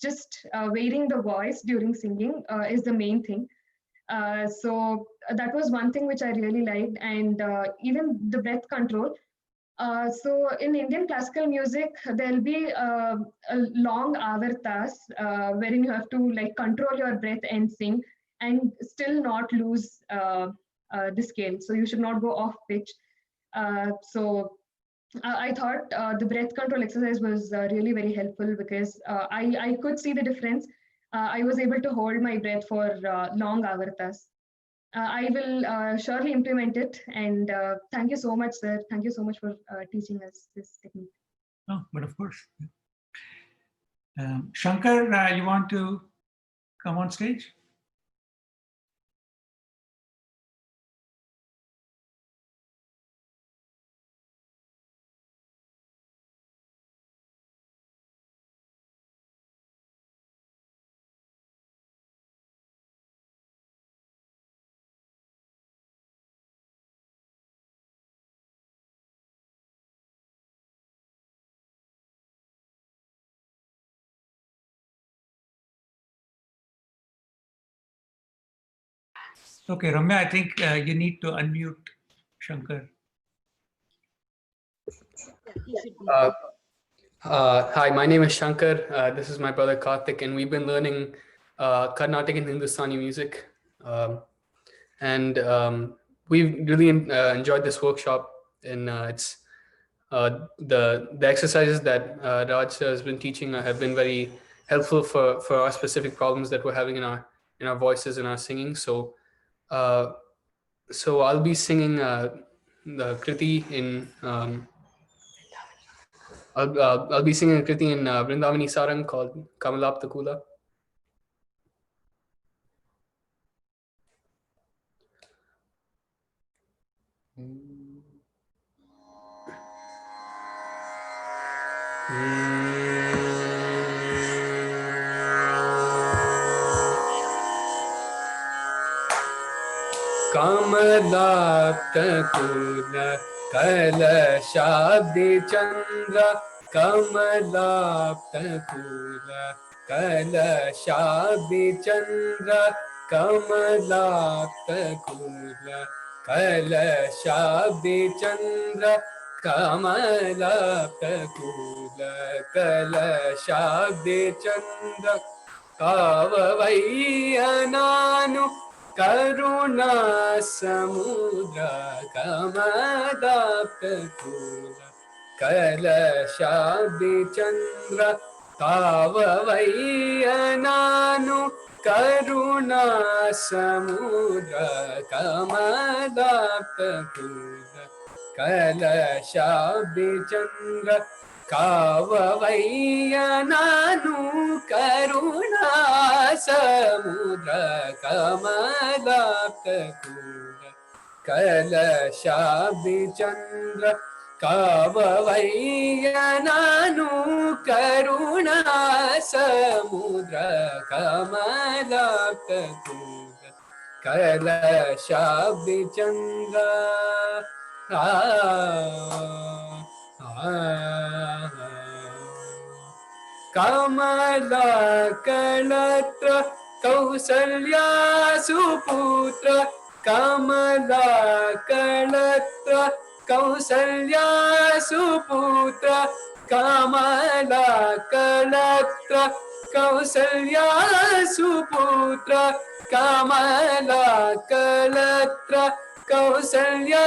just weighting the voice during singing is the main thing. So that was one thing which I really liked, and even the breath control. So in Indian classical music, there'll be a long avartas wherein you have to like control your breath and sing, and still not lose the scale. So you should not go off pitch. So I thought the breath control exercise was really very helpful because I could see the difference. I was able to hold my breath for long avartas. I will surely implement it. And thank you so much, sir. Thank you so much for teaching us this technique. Oh, but of course. Shankar, you want to come on stage? Okay, Ramya, I think you need to unmute Shankar. Yeah, he should be. Hi, my name is Shankar. This is my brother Carnatic, and we've been learning Carnatic and Hindustani music. And we've really enjoyed this workshop. And it's the exercises that Raj has been teaching have been very helpful for our specific problems that we're having in our voices and our singing. So I'll be singing the Kriti in. I'll be singing a Kriti in Vrindavani Sarang called Kamalapta Kula. Kamalapta Kula Kalashabdi Chandra Kamalapta Kula Kalashabdi Chandra Kamalapta Kula Kalashabdi Chandra Kamalapta Kula Kalashabdi Chandra Kavavaiyananu Karuna Samudra Kamadapta Kula Kalashabdi Chandra Kavavaiyananu Karuna Samudra Kamadapta Kula Kalashabdi Chandra Kavavaiyananu Karuna Samudra Kamalapta Kula Kalashabdi Chandra Kavavaiyananu Karuna Samudra Kamalapta Kula Kalashabdi Chandra Kamala Kalatra Kausalya Suputra Kamala Kalatra Kausalya Suputra Kamala Kalatra Kausalya Suputra Kamala Kalatra Kausalya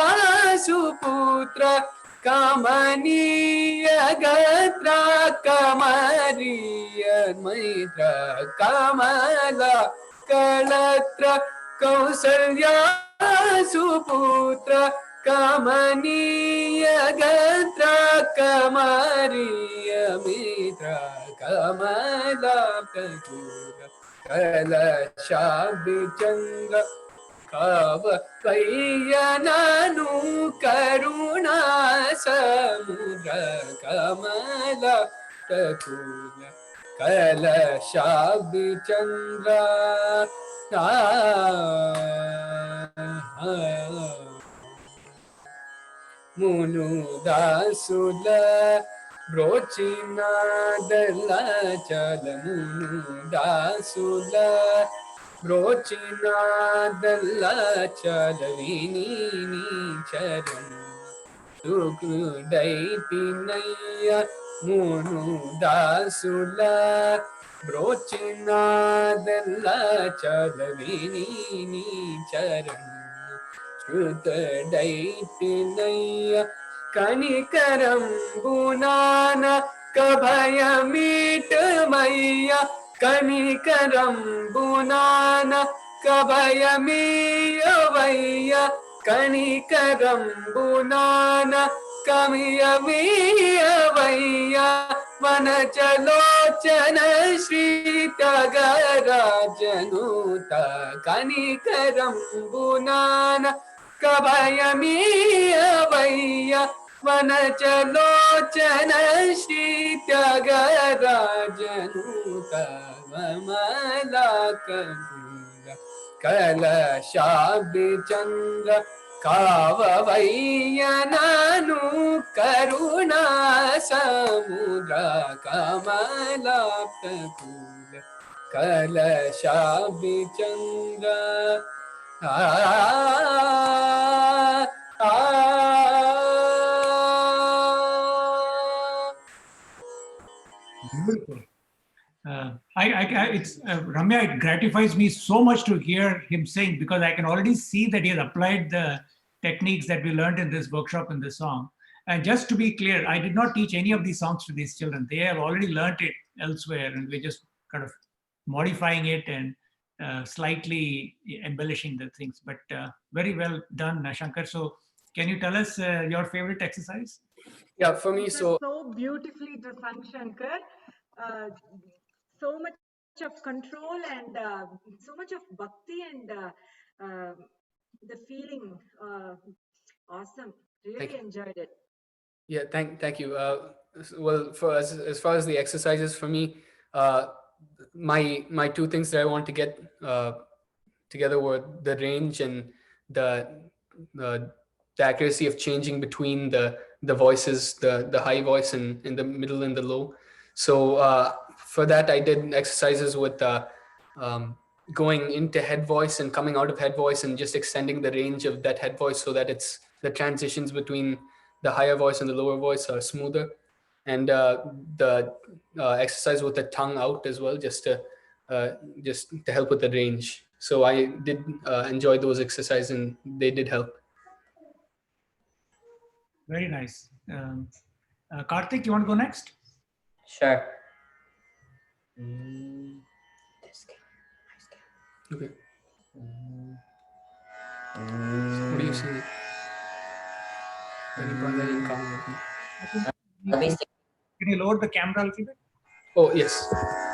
Suputra Kamaniya Gatra Kamariya Maitra Kamala Kalatra Kausalya Suputra Kamaniya Gatra Kamariya Mitra Kamala Kakura Kalashabdi Chandra Kavavaiyananu Karuna Samudra Kamala Kakula Kalashabdi Chandra Munu Dasula Brochina Della Chala Munu Dasula Brochina Della Chalavini Charan Sukrudaiti Naya Munu Dasula Brochina Della Chalavini Charan Shrutadaitinaya Kanikaram Bunana Kabhayamitmaya Kanikaram Bunana Kabhayamiyavaya Kanikaram Bunana Kamiyamiyavaya वनचलोचन Shri त्यागराजनुत कनिकरम्बुनान कवयमीयवय्य वनचलोचन Shri त्यागराजनुत वमलाकूल कलशाब्दिचन्द्र काववय्यननु करुणा समुद्र कमलाप्तकूल कलशाब्दिचन्द्र Beautiful. It's Ramya. It gratifies me so much to hear him sing because I can already see that he has applied the techniques that we learned in this workshop in this song. And just to be clear, I did not teach any of these songs to these children. They have already learned it elsewhere, and we're just kind of modifying it and slightly embellishing the things. But very well done, Shankar. So, can you tell us your favorite exercise? Yeah, for me, so beautifully done, Shankar. So much of control and so much of bhakti and the feeling. Awesome. Really enjoyed it. Yeah, thank you. Well, for as far as the exercises for me, my two things that I want to get together were the range and the accuracy of changing between the voices, the high voice and in the middle and the low. So for that, I did exercises with going into head voice and coming out of head voice and just extending the range of that head voice so that it's the transitions between the higher voice and the lower voice are smoother. And the exercise with the tongue out as well, just to help with the range. So I did enjoy those exercises and they did help. Very nice. Karthik, you want to go next? Sure. Okay. What do you see? Can you lower the camera a little bit? Oh, yes.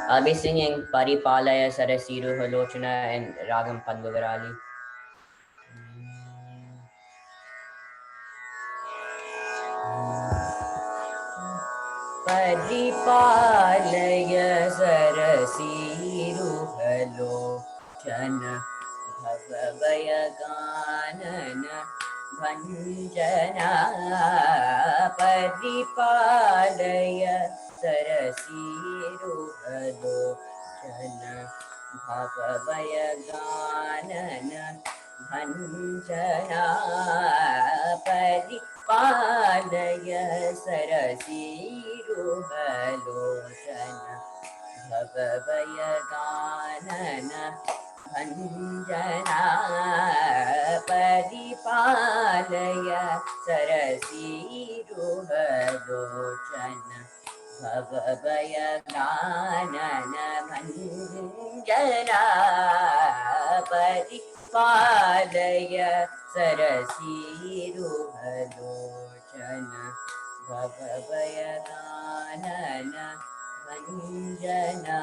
I'll be singing Paripalaya Sarasiru Halochana and Ragam Pandugarali. Paripalaya Sarasiru Halochana Bhavayaganana Bhanjana Paripalaya Sarasiru Halochana Bhavayaganana Bhanjana Paripalaya Sarasiru Halochana Bhavayaganana Bhanjana Paripalaya Sarasiru Halochana Bhavayaganana Bhanjana Paripalaya Sarasiru Halochana Bhavayaganana Bhanjana.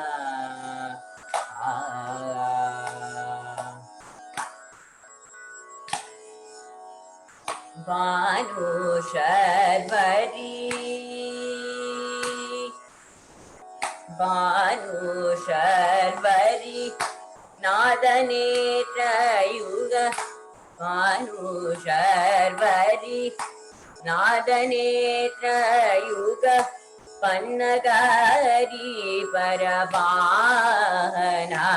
Banu Sharvari Nadaneta Yuga Banu Sharvari Nadaneta Yuga Pannagari Parabhana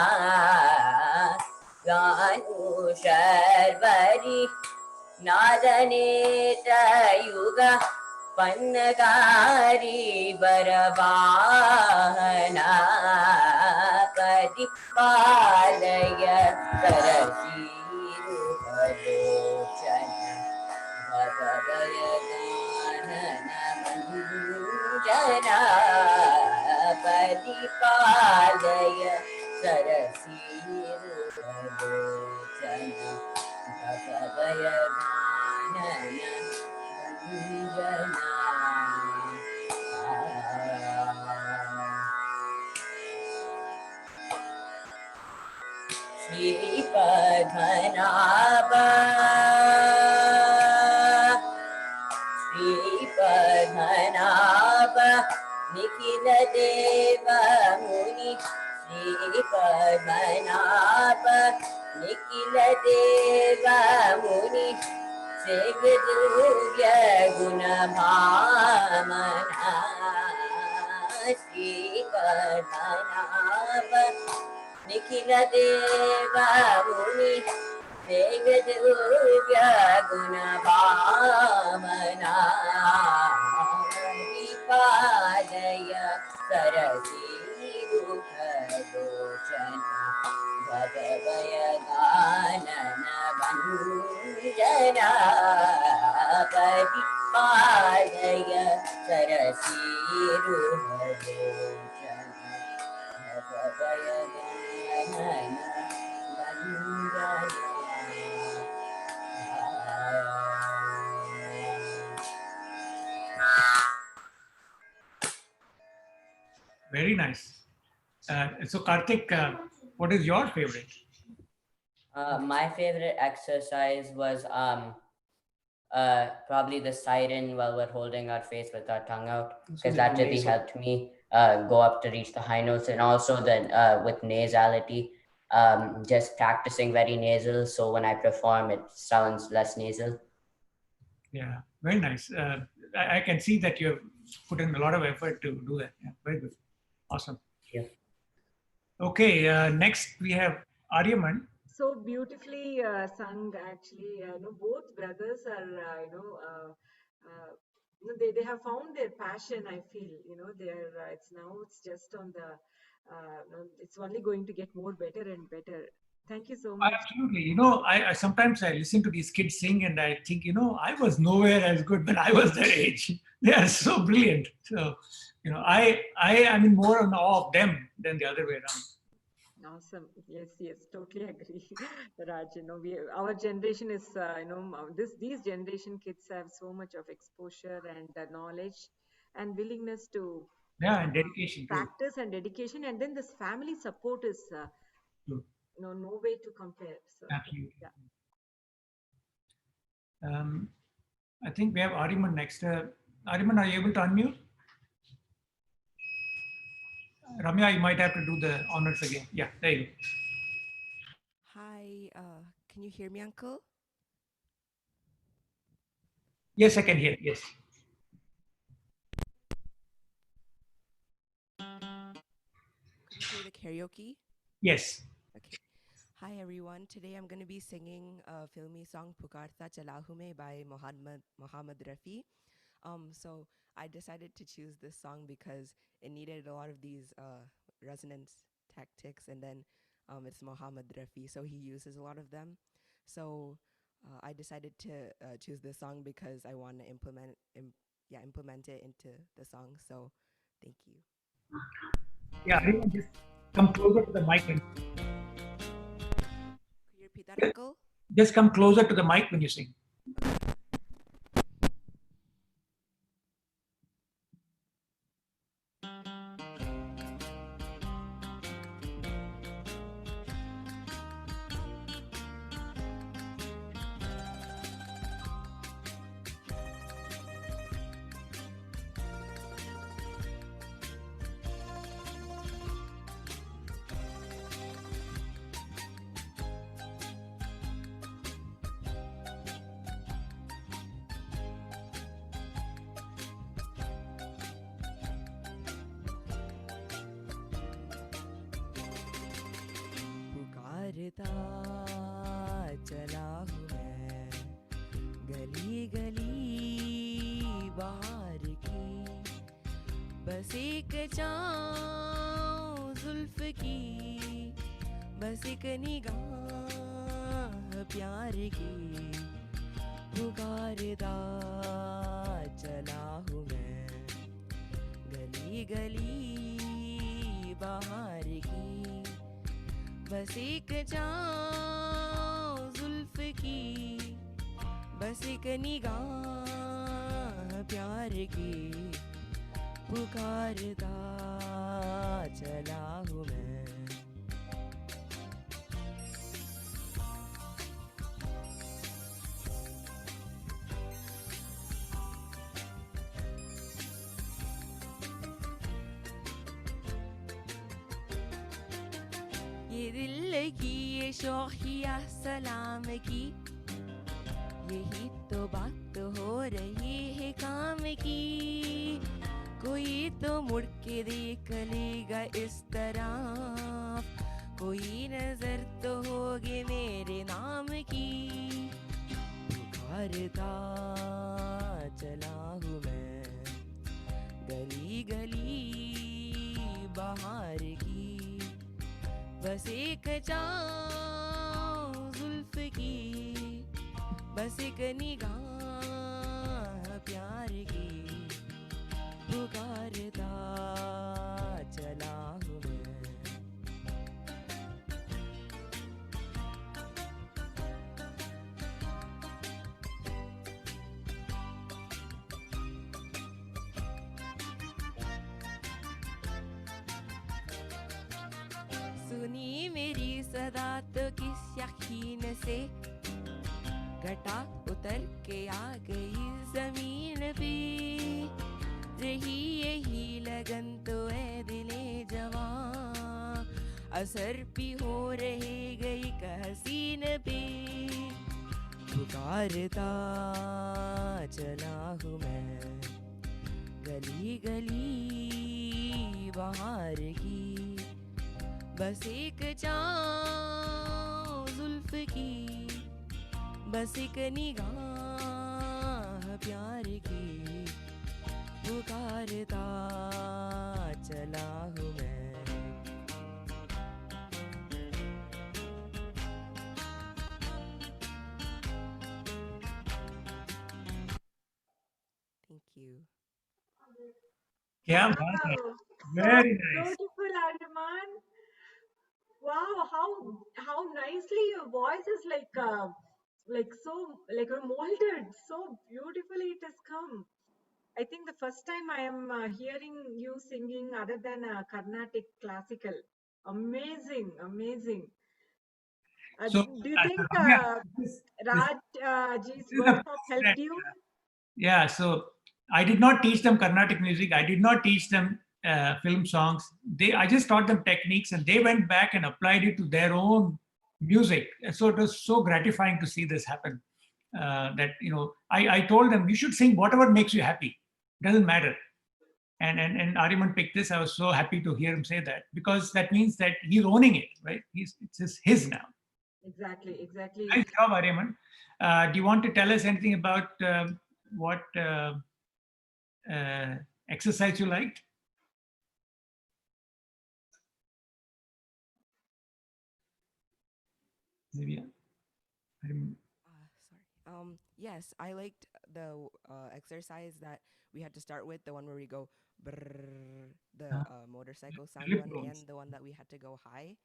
Banu Sharvari Nadaneta Yuga Pannagari Parabhana Paripalaya Sarasiru Halochana Bhavayaganana Bhanjana Paripalaya Sarasiru Halochana Bhavayaganana Bhanjana. श्रीपद्मनाभा श्रीपद्मनाभ Nikhil देव मुनि श्रीपद्मनाभ निखिल देव मुनि सेव्य गुण भामना श्रीपद्मनाभ निखिल देव मुनि सेव्य गुण भामना विपादय सरसीरुहलोचन भगवय गानन भञ्जना परिपालय सरसीरुहलोचन भगवय गानन भञ्जना. Very nice. So Karthik, what is your favorite? My favorite exercise was probably the siren while we're holding our face with our tongue out, because that really helped me go up to reach the high notes, and also then with nasality, just practicing very nasal, so when I perform it sounds less nasal. Yeah, very nice. I can see that you have put in a lot of effort to do that. Yeah, very good. Awesome. Yeah. Okay, next we have Aryaman. So beautifully sung, actually. Both brothers are, they have found their passion. I feel, they're. It's just on the. It's only going to get more better and better. Thank you so much. Absolutely. I sometimes I listen to these kids sing and I think, I was nowhere as good when I was their age. They are so brilliant. So, I am in more in awe of them than the other way around. Awesome. Yes, totally agree, Raj. Our generation is, these generation kids have so much of exposure and knowledge and willingness to and dedication too. Practice and dedication, and then this family support is, no way to compare. So, Absolutely. yeah. I think we have Ariman next. Ariman, are you able to unmute? Ramya, you might have to do the honors again. Yeah, there you go. Hi, can you hear me, Uncle? Yes, I can hear. Yes. Can you play the karaoke? Yes. Okay. Hi, everyone. Today I'm going to be singing a filmy song, Pukarta Chalahume by Mohammad Rafi. So I decided to choose this song because it needed a lot of these resonance tactics, and then it's Mohammad Rafi, so he uses a lot of them. So I decided to choose this song because I want to implement it into the song. So thank you. Yeah, just come closer to the mic. Could you repeat that, Uncle? Just come closer to the mic when you sing. चला हूँ मैं गली गली बाहर की, बस एक चाँव जुल्फ की, बस एक निगाह प्यार की, पुकारता चला हूँ मैं गली गली बाहर की, बस एक चाँव जुल्फ की, बस एक निगाह प्यार की, पुकारता चला हूँ मैं. ये दिल की ये शौकिया सलाम की, यही तो बात हो रही है काम की। कोई तो मुड़ के देख लेगा इस तरह, कोई नजर तो होगी मेरे नाम की। पुकारता चला हूँ मैं गली गली बाहर की, बस एक चाह जुल्फ की, बस एक निगाह प्यार की। पुकारता चला हूँ मैं। सुनी मेरी सदा तो किस यकीन से, घटा उतर के आ गई जमीन पे। रही यही लगन तो ऐ दिले जवां, असर भी हो रहे गई हसीन पे। पुकारता चला हूँ मैं गली गली बाहर की, बस एक चाह जुल्फ की, बस एक निगाह प्यार की। पुकारता चला हूँ मैं। Thank you. Yeah, Wow, very so nice. beautiful, Arman. Wow, how nicely your voice is like so like molded. So beautifully it has come. I think the first time I am hearing you singing other than Carnatic classical. Amazing, amazing. So, Do you think Ramya, Raj ji's this is the workshop first helped that, you? yeah, so I did not teach them Carnatic music. I did not teach them film songs. I just taught them techniques, and they went back and applied it to their own music. So it was so gratifying to see this happen. That I told them you should sing whatever makes you happy. Doesn't matter. And Ariman picked this. I was so happy to hear him say that, because that means that he's owning it, right? It's his now. Exactly, exactly. Nice job, Ariman. Do you want to tell us anything about what exercise you liked? Maybe. Sorry. Yes, I liked the exercise that we had to start with, the one where we go brrr, the motorcycle sound one, and the one that we had to go high,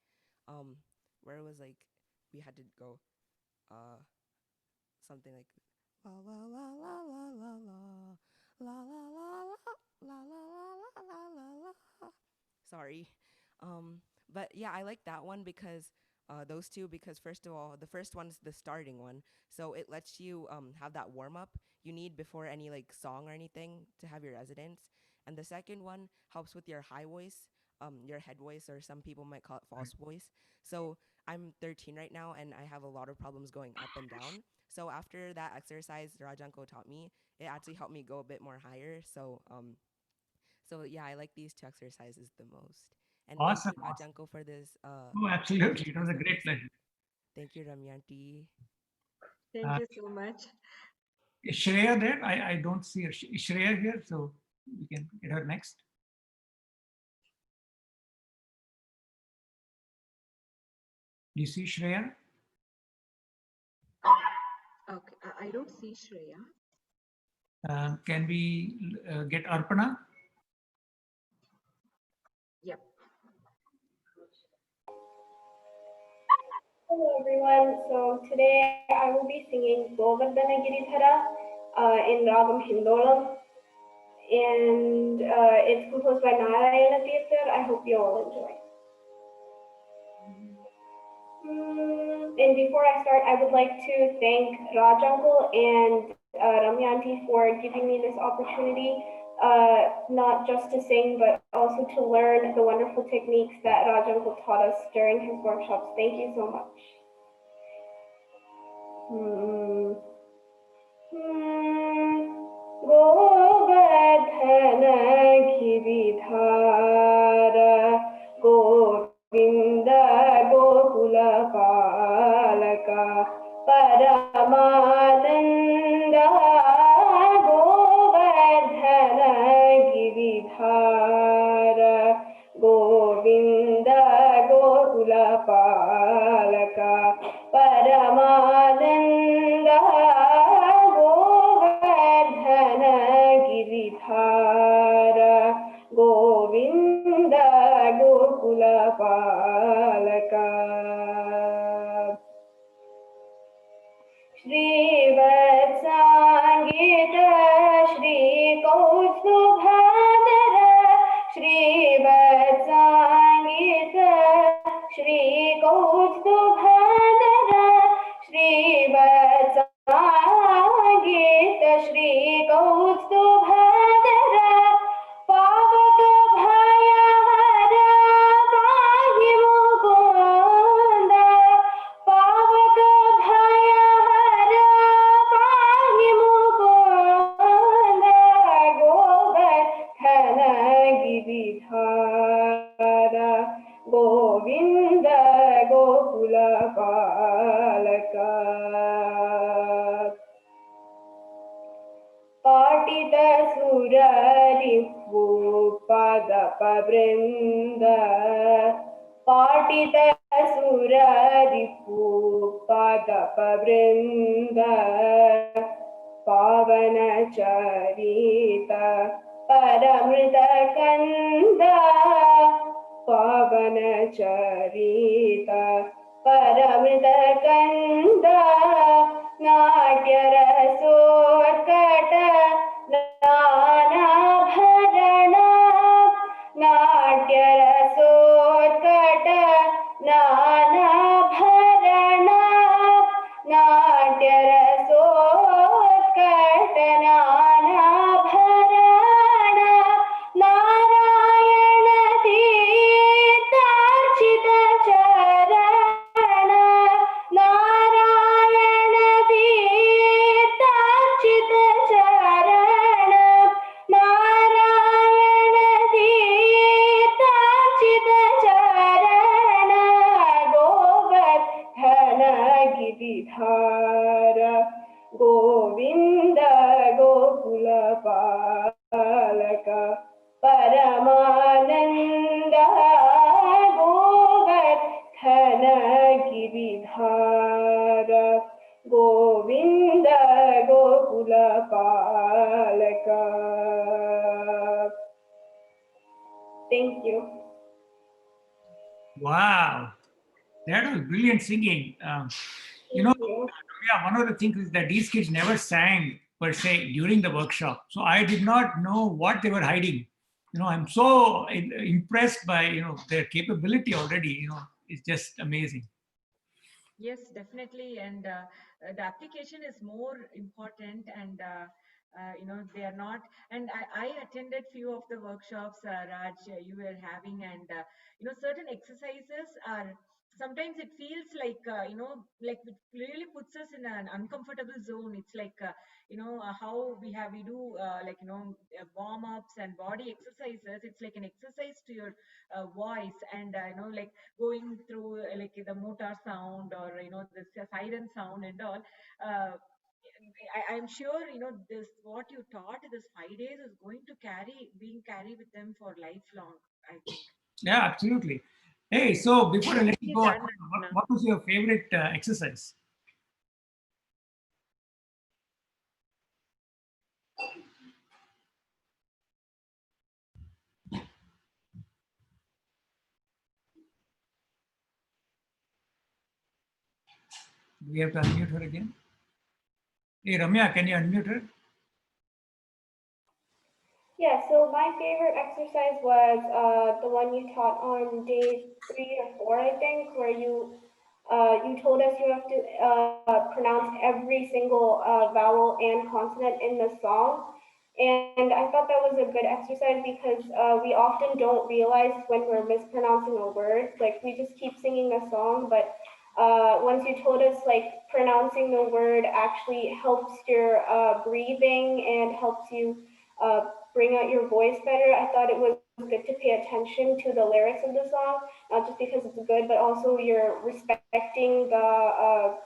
where it was like we had to go something like la la la la la la la la la la la la la la la. Sorry, but yeah, I like that one because those two, because first of all, the first one's the starting one, so it lets you have that warm up you need before any like song or anything to have your residence, and the second one helps with your high voice, your head voice, or some people might call it false voice. So I'm 13 right now, and I have a lot of problems going up and down. So after that exercise Rajanko taught me, it actually helped me go a bit more higher. So yeah, I like these two exercises the most. And Awesome. thank you, Rajanko, for this. Oh, absolutely. It was a great pleasure. Thank you, Ramyanti. Thank you so much. Is Shreya there? I don't see her. Is Shreya here? So we can get her next. Do you see Shreya? Okay, I don't see Shreya. Can we get Arpana? Yep. Hello everyone, so today I will be singing Govardhana Giridhara in Ragam Hindolam, and it's composed by Narayana Tirthar. I hope you all enjoy. And before I start, I would like to thank Raj Uncle and Ramyanti for giving me this opportunity. not just to sing, but also to learn the wonderful techniques that Raj Uncle taught us during his workshops. Thank you so much. Govardhana Giridhara Govinda Gokula Palaka Paramananda Govardhana Giridhara Govinda Gokula Palaka Paramananda Govardhana Giridhara Govinda Gokula Palaka Shri Vatsangita Shri Kaustubhadara Shri Vatsangita Shri Kaustubhadara Shri Vatsangita Shri Kaustubhadara Pavaka Bhayahara Pahi Mukunda Pavaka Bhayahara Pahi Mukunda Govardhana Giridhara Govinda Gokula Palaka Patita Surari Pada Pavrinda Patita Surari Pada Pavrinda Pavana Charita Paramrita Kanda Pavana Charita Paramrita Kanda Natya Rasotkata Nana Bharana Natya Rasotkata Nana Bharana Natya Rasotkata Nana Bharana Narayana Tirtharchita Charana Narayana Tirtharchita Charana Narayana Tirtharchita Charana Govardhana Giridhara Govinda Gokula Palaka Paramananda Govardhana Giridhara Govinda Gokula Palaka. Thank you. Wow, that was brilliant singing. You know, yeah, one of the things is that these kids never sang per se during the workshop. So I did not know what they were hiding. You know, I'm so impressed by, their capability already, it's just amazing. Yes, definitely. And the application is more important, and they are not. And I attended few of the workshops, Raj, you were having, and certain exercises are. Sometimes it feels like like it really puts us in an uncomfortable zone. It's like how we do warm ups and body exercises. It's like an exercise to your voice, and like going through like the motor sound, or the siren sound and all. I'm sure this what you taught this 5 days is going to being carry with them for lifelong, I think. Yeah, absolutely. Hey, so before I let you go, Done, what was your favorite exercise? Do we have to unmute her again? Hey, Ramya, can you unmute her? Yeah, so my favorite exercise was the one you taught on day 3 or 4, I think, where you told us you have to pronounce every single vowel and consonant in the song. And I thought that was a good exercise because we often don't realize when we're mispronouncing a word. Like we just keep singing a song, but once you told us like pronouncing the word actually helps your breathing and helps you bring out your voice better, I thought it was good to pay attention to the lyrics of the song, not just because it's good, but also you're respecting the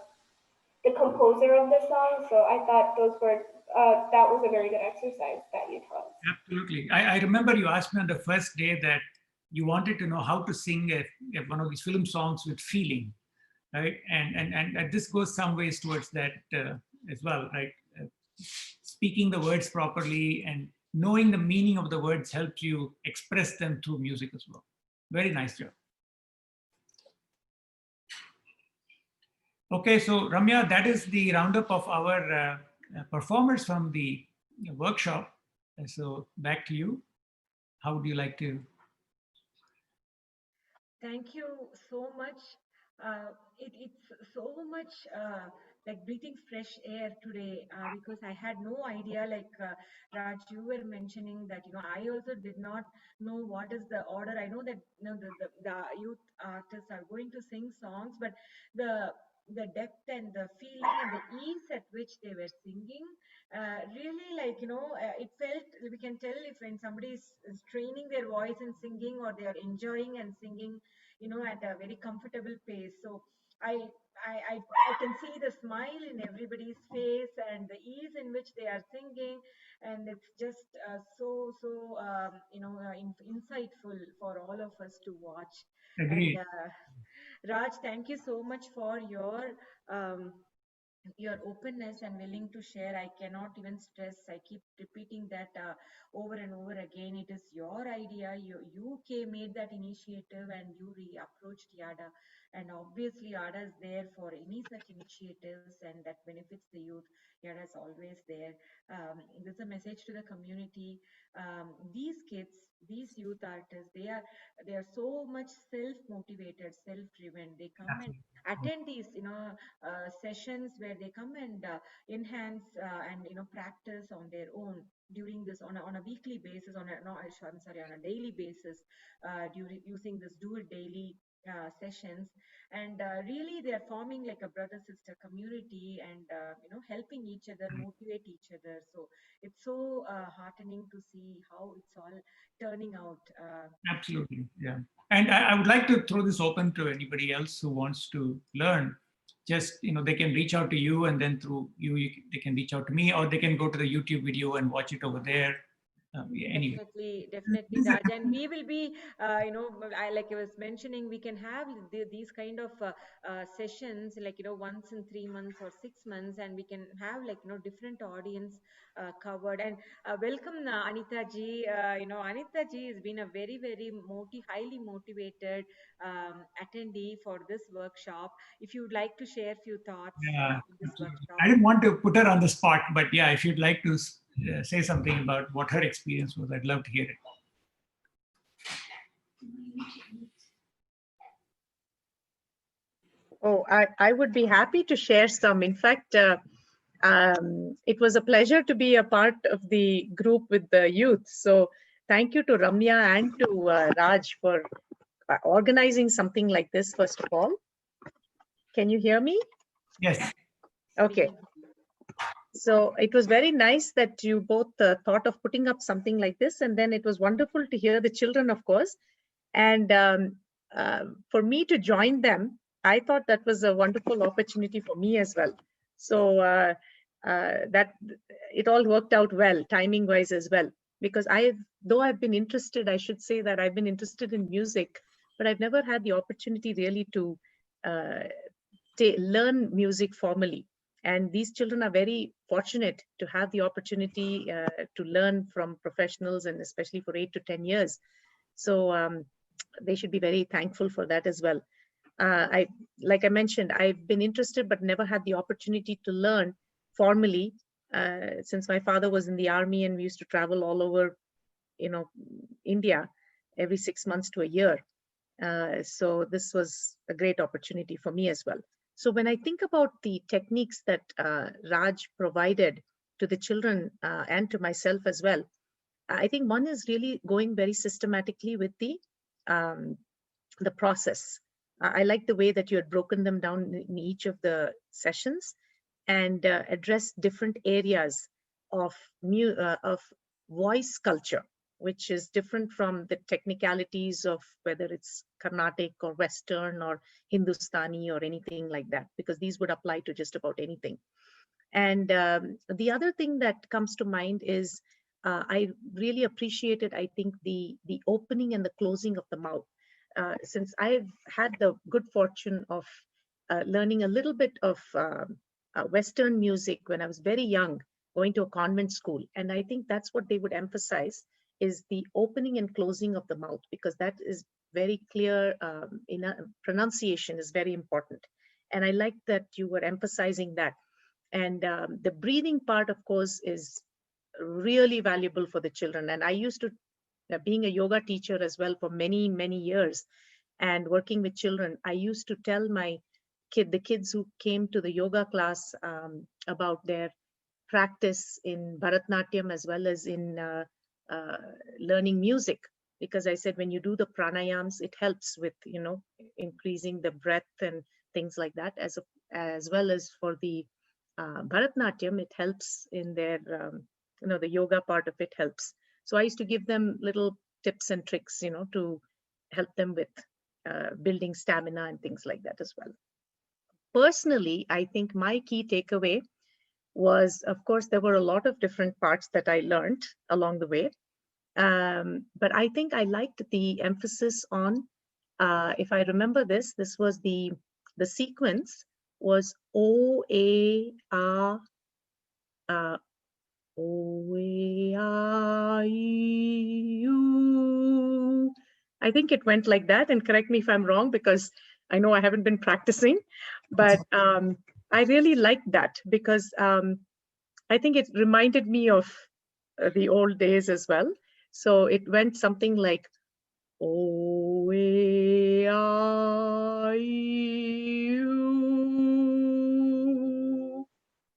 composer of the song. So I thought those were that was a very good exercise that you taught us. Absolutely. I remember you asked me on the first day that you wanted to know how to sing one of these film songs with feeling, right? And this goes some ways towards that as well, right? Speaking the words properly and knowing the meaning of the words helps you express them through music as well. Very nice job. Okay, so Ramya, that is the roundup of our performers from the workshop. So back to you. How would you like to? Thank you so much. It's so much like breathing fresh air today because I had no idea. Like Raj, you were mentioning that I also did not know what is the order. I know that the youth artists are going to sing songs, but the depth and the feeling and the ease at which they were singing really like it felt, we can tell if when somebody is training their voice and singing, or they are enjoying and singing at a very comfortable pace. So I, I can see the smile in everybody's face and the ease in which they are singing, and it's just insightful for all of us to watch. Agreed. And Raj, thank you so much for um, your openness and willing to share. I cannot even stress, I keep repeating that over and over again. It is your idea. You made that initiative and you approached Yada, and obviously Yada is there for any such initiatives and that benefits the youth. Yada is always there. There's a message to the community. These kids, these youth artists, they are so much self-motivated, self-driven. They come and attend these sessions where they come and enhance and practice on their own during this on a weekly basis, on a no I'm sorry on a daily basis, during using this dual daily sessions. And really they are forming like a brother sister community, and helping each other, motivate each other. So it's so heartening to see how it's all turning out. Absolutely, yeah. And I would like to throw this open to anybody else who wants to learn. Just they can reach out to you, and then through they can reach out to me, or they can go to the YouTube video and watch it over there. Anyway. Definitely, Raj. And we will be, like I was mentioning, we can have these kind of sessions, like, once in 3 months or 6 months, and we can have like, different audience covered. And welcome, Anita ji. Anita ji has been a very, very highly motivated attendee for this workshop. If you would like to share a few thoughts Yeah, on this workshop. I didn't want to put her on the spot, but yeah, if you'd like to say something about what her experience was, I'd love to hear it. Oh, I would be happy to share some. In fact, it was a pleasure to be a part of the group with the youth. So thank you to Ramya and to Raj for organizing something like this, first of all. Can you hear me? Yes. Okay. So it was very nice that you both thought of putting up something like this. And then it was wonderful to hear the children, of course. And for me to join them, I thought that was a wonderful opportunity for me as well. So that it all worked out well, timing wise as well. Because though I've been interested, I should say that I've been interested in music, but I've never had the opportunity really to learn music formally. And these children are very fortunate to have the opportunity to learn from professionals, and especially for 8 to 10 years. So they should be very thankful for that as well. Like I mentioned, I've been interested but never had the opportunity to learn formally since my father was in the army and we used to travel all over, India every 6 months to a year. So this was a great opportunity for me as well. So when I think about the techniques that Raj provided to the children and to myself as well. I think one is really going very systematically with the process. I like the way that you had broken them down in each of the sessions and addressed different areas of voice culture, which is different from the technicalities of whether it's Carnatic or Western or Hindustani or anything like that, because these would apply to just about anything. And the other thing that comes to mind is I really appreciated, I think, the opening and the closing of the mouth. Since I've had the good fortune of learning a little bit of Western music when I was very young, going to a convent school. And I think that's what they would emphasize is the opening and closing of the mouth, because that is very clear. Pronunciation is very important. And I like that you were emphasizing that. And the breathing part, of course, is really valuable for the children. And I used to, being a yoga teacher as well for many, many years and working with children, I used to tell the kids who came to the yoga class about their practice in Bharatnatyam as well as in learning music. Because I said, when you do the pranayams, it helps with, increasing the breath and things like that, as well as for the Bharatnatyam, it helps in their, the yoga part of it helps. So I used to give them little tips and tricks, to help them with building stamina and things like that as well. Personally, I think my key takeaway was, of course, there were a lot of different parts that I learned along the way. But I think I liked the emphasis on, if I remember this was the sequence was O, A, A, O, A, A, U. I think it went like that, and correct me if I'm wrong, because I know I haven't been practicing, but I really liked that because I think it reminded me of the old days as well. So it went something like O, A, I, U,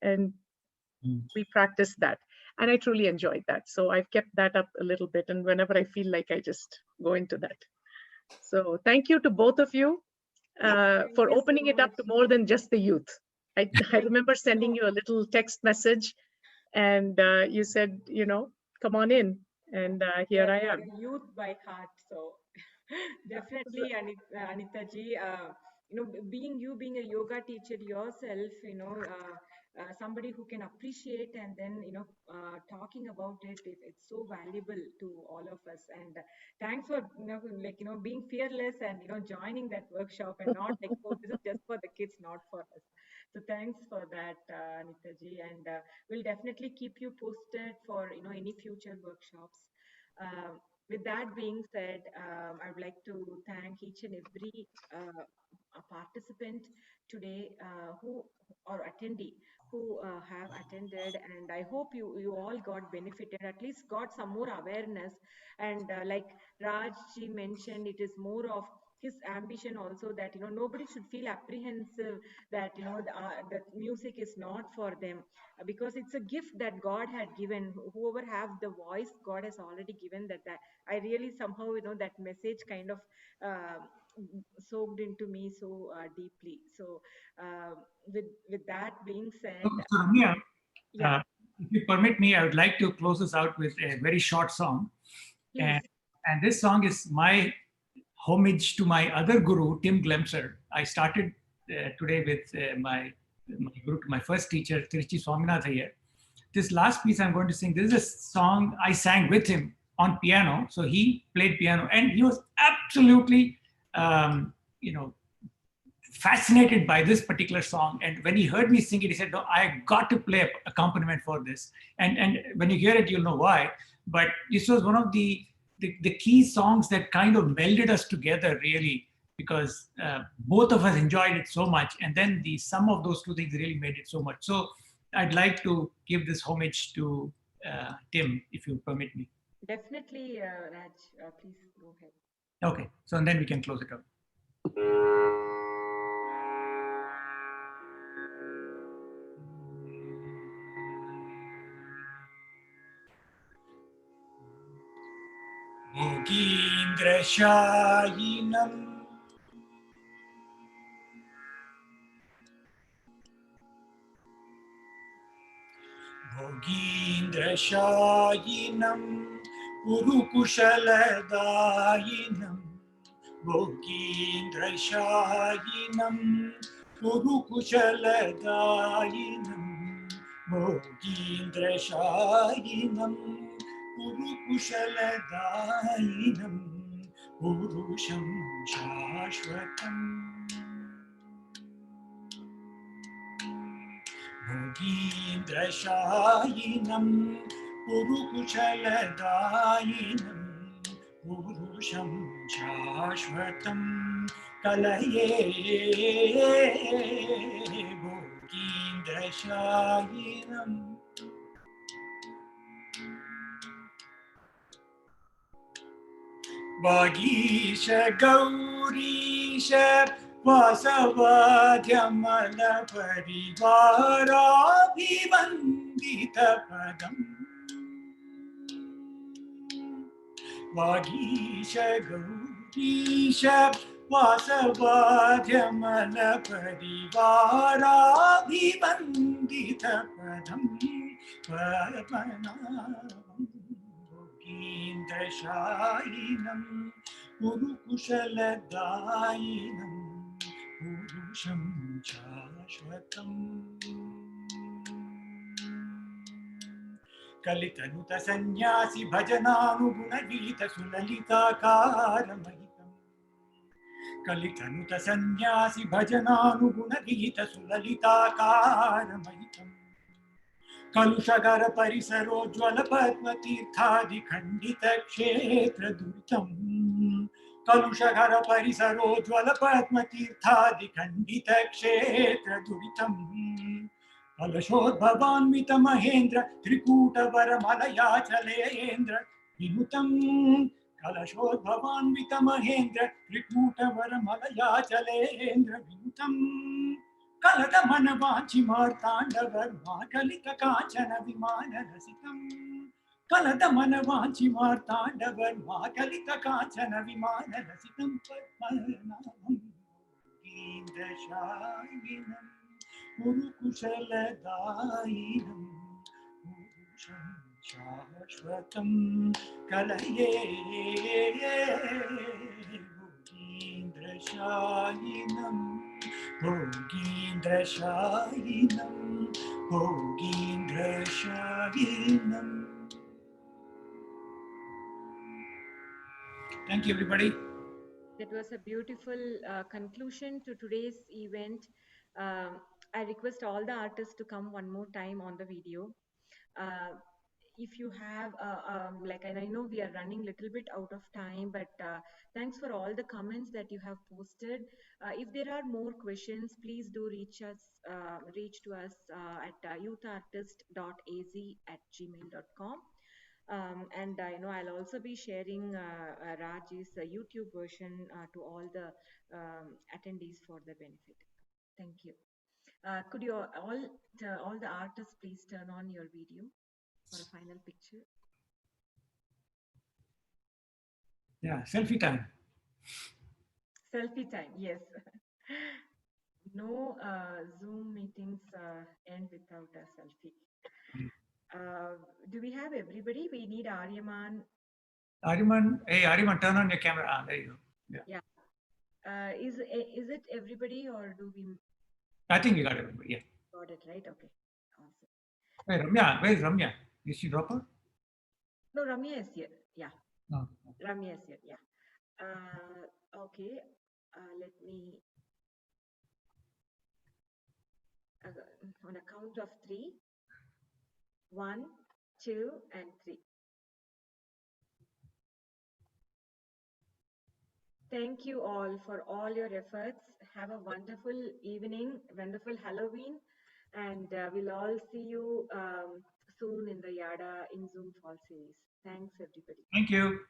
and we practiced that. And I truly enjoyed that. So I've kept that up a little bit. And whenever I feel like I just go into that. So thank you to both of you for opening it up to more than just the youth. I remember sending you a little text message and you said, come on in. And here I am. Youth by heart. So definitely, Anita ji, being a yoga teacher yourself, somebody who can appreciate and then, talking about it, it's so valuable to all of us. And thanks for, being fearless and, joining that workshop and not like, oh, this is just for the kids, not for us. So thanks for that, Anita ji. And we'll definitely keep you posted for, any future workshops. With that being said, I would like to thank each and every participant today who or attendee who have attended, and I hope you all got benefited, at least got some more awareness. And like Raj ji mentioned, it is more of his ambition also that nobody should feel apprehensive that that music is not for them, because it's a gift that God had given. Whoever have the voice, God has already given that. I really somehow that message kind of soaked into me so deeply. So with that being said, So, Ramya, yeah, if you permit me, I would like to close this out with a very short song. please. And this song is my homage to my other guru, Tim Glemser. I started today with my guru, my first teacher, Trichy Sri Swaminatha Iyer. This last piece I'm going to sing, this is a song I sang with him on piano. So he played piano and he was absolutely, fascinated by this particular song. And when he heard me sing it, he said, no, I got to play an accompaniment for this. And when you hear it, you'll know why. But this was one of the key songs that kind of melded us together, really, because both of us enjoyed it so much. And then the sum of those two things really made it so much. So I'd like to give this homage to Tim, if you permit me. Definitely, Raj, please go ahead. Okay, so and then we can close it out. Yogindrashayinam Yogindrashayinam Urukushaladayinam Yogindrashayinam Urukushaladayinam Yogindrashayinam Urukushaladayinam Urusham Shashvatam Yogindrashayinam Urukushaladayinam Urusham Shashvatam Kalaye Yogindrashayinam Vagisha Gaurisha Vasavadhyamala Parivara Vivandita Padam Vagisha Gaurisha Vasavadhyamala Parivara Vivandita Padam Padmanabam Yogindrashayinam Urukushaladayinam Urusham Shashvatam Kalitanuta Sanyasi Bhajananuguna Sulalita Karamahitam Kalitanuta Sanyasi Bhajananuguna Sulalita Karamahitam Kalushagara Parisarojwala Padma Tirthadi Khandita Kshetra Duritam Kalushagara Parisarojwala Padma Tirthadi Khandita Kshetra Duritam Kalashodbhavanvita Mahendra Trikuta Varamalaya Chalendra Vinutam Kalashodbhavanvita Mahendra Trikuta Varamalaya Chalendra Vinutam Kalata Manavachi Martandavarma Kalita Kachana Vimana Rasitam Kalata Manavachi Martandavarma Kalita Kachana Vimana Rasitam Padmanabam Yogindrashayinam Urukushaladayinam Urusham Shashvatam Kalaye Yogindrashayinam Yogindrashayinam Yogindrashayinam. Thank you, everybody. That was a beautiful conclusion to today's event. I request all the artists to come one more time on the video. If you have, and I know we are running a little bit out of time, but thanks for all the comments that you have posted. If there are more questions, please do reach to us at youthartist.az@gmail.com. I'll also be sharing Raj's YouTube version to all the attendees for their benefit. Thank you. Could you all the artists please turn on your video for a final picture? Yeah, selfie time. Selfie time, yes. No Zoom meetings end without a selfie. Do we have everybody? We need Aryaman. Aryaman, hey Aryaman, turn on your camera. Ah, there you go. Yeah. Is it everybody or do we? I think we got everybody. Yeah. Got it right. Okay. Awesome. Hey Ramya, where is Ramya? Is she drop her? No, Ramya is here. Yeah. Oh. Ramya is here. Yeah. Okay. Let me. On a count of 3. 1, 2, and 3. Thank you all for all your efforts. Have a wonderful evening, wonderful Halloween, and we'll all see you soon in the Yada in Zoom Fall series. Thanks, everybody. Thank you.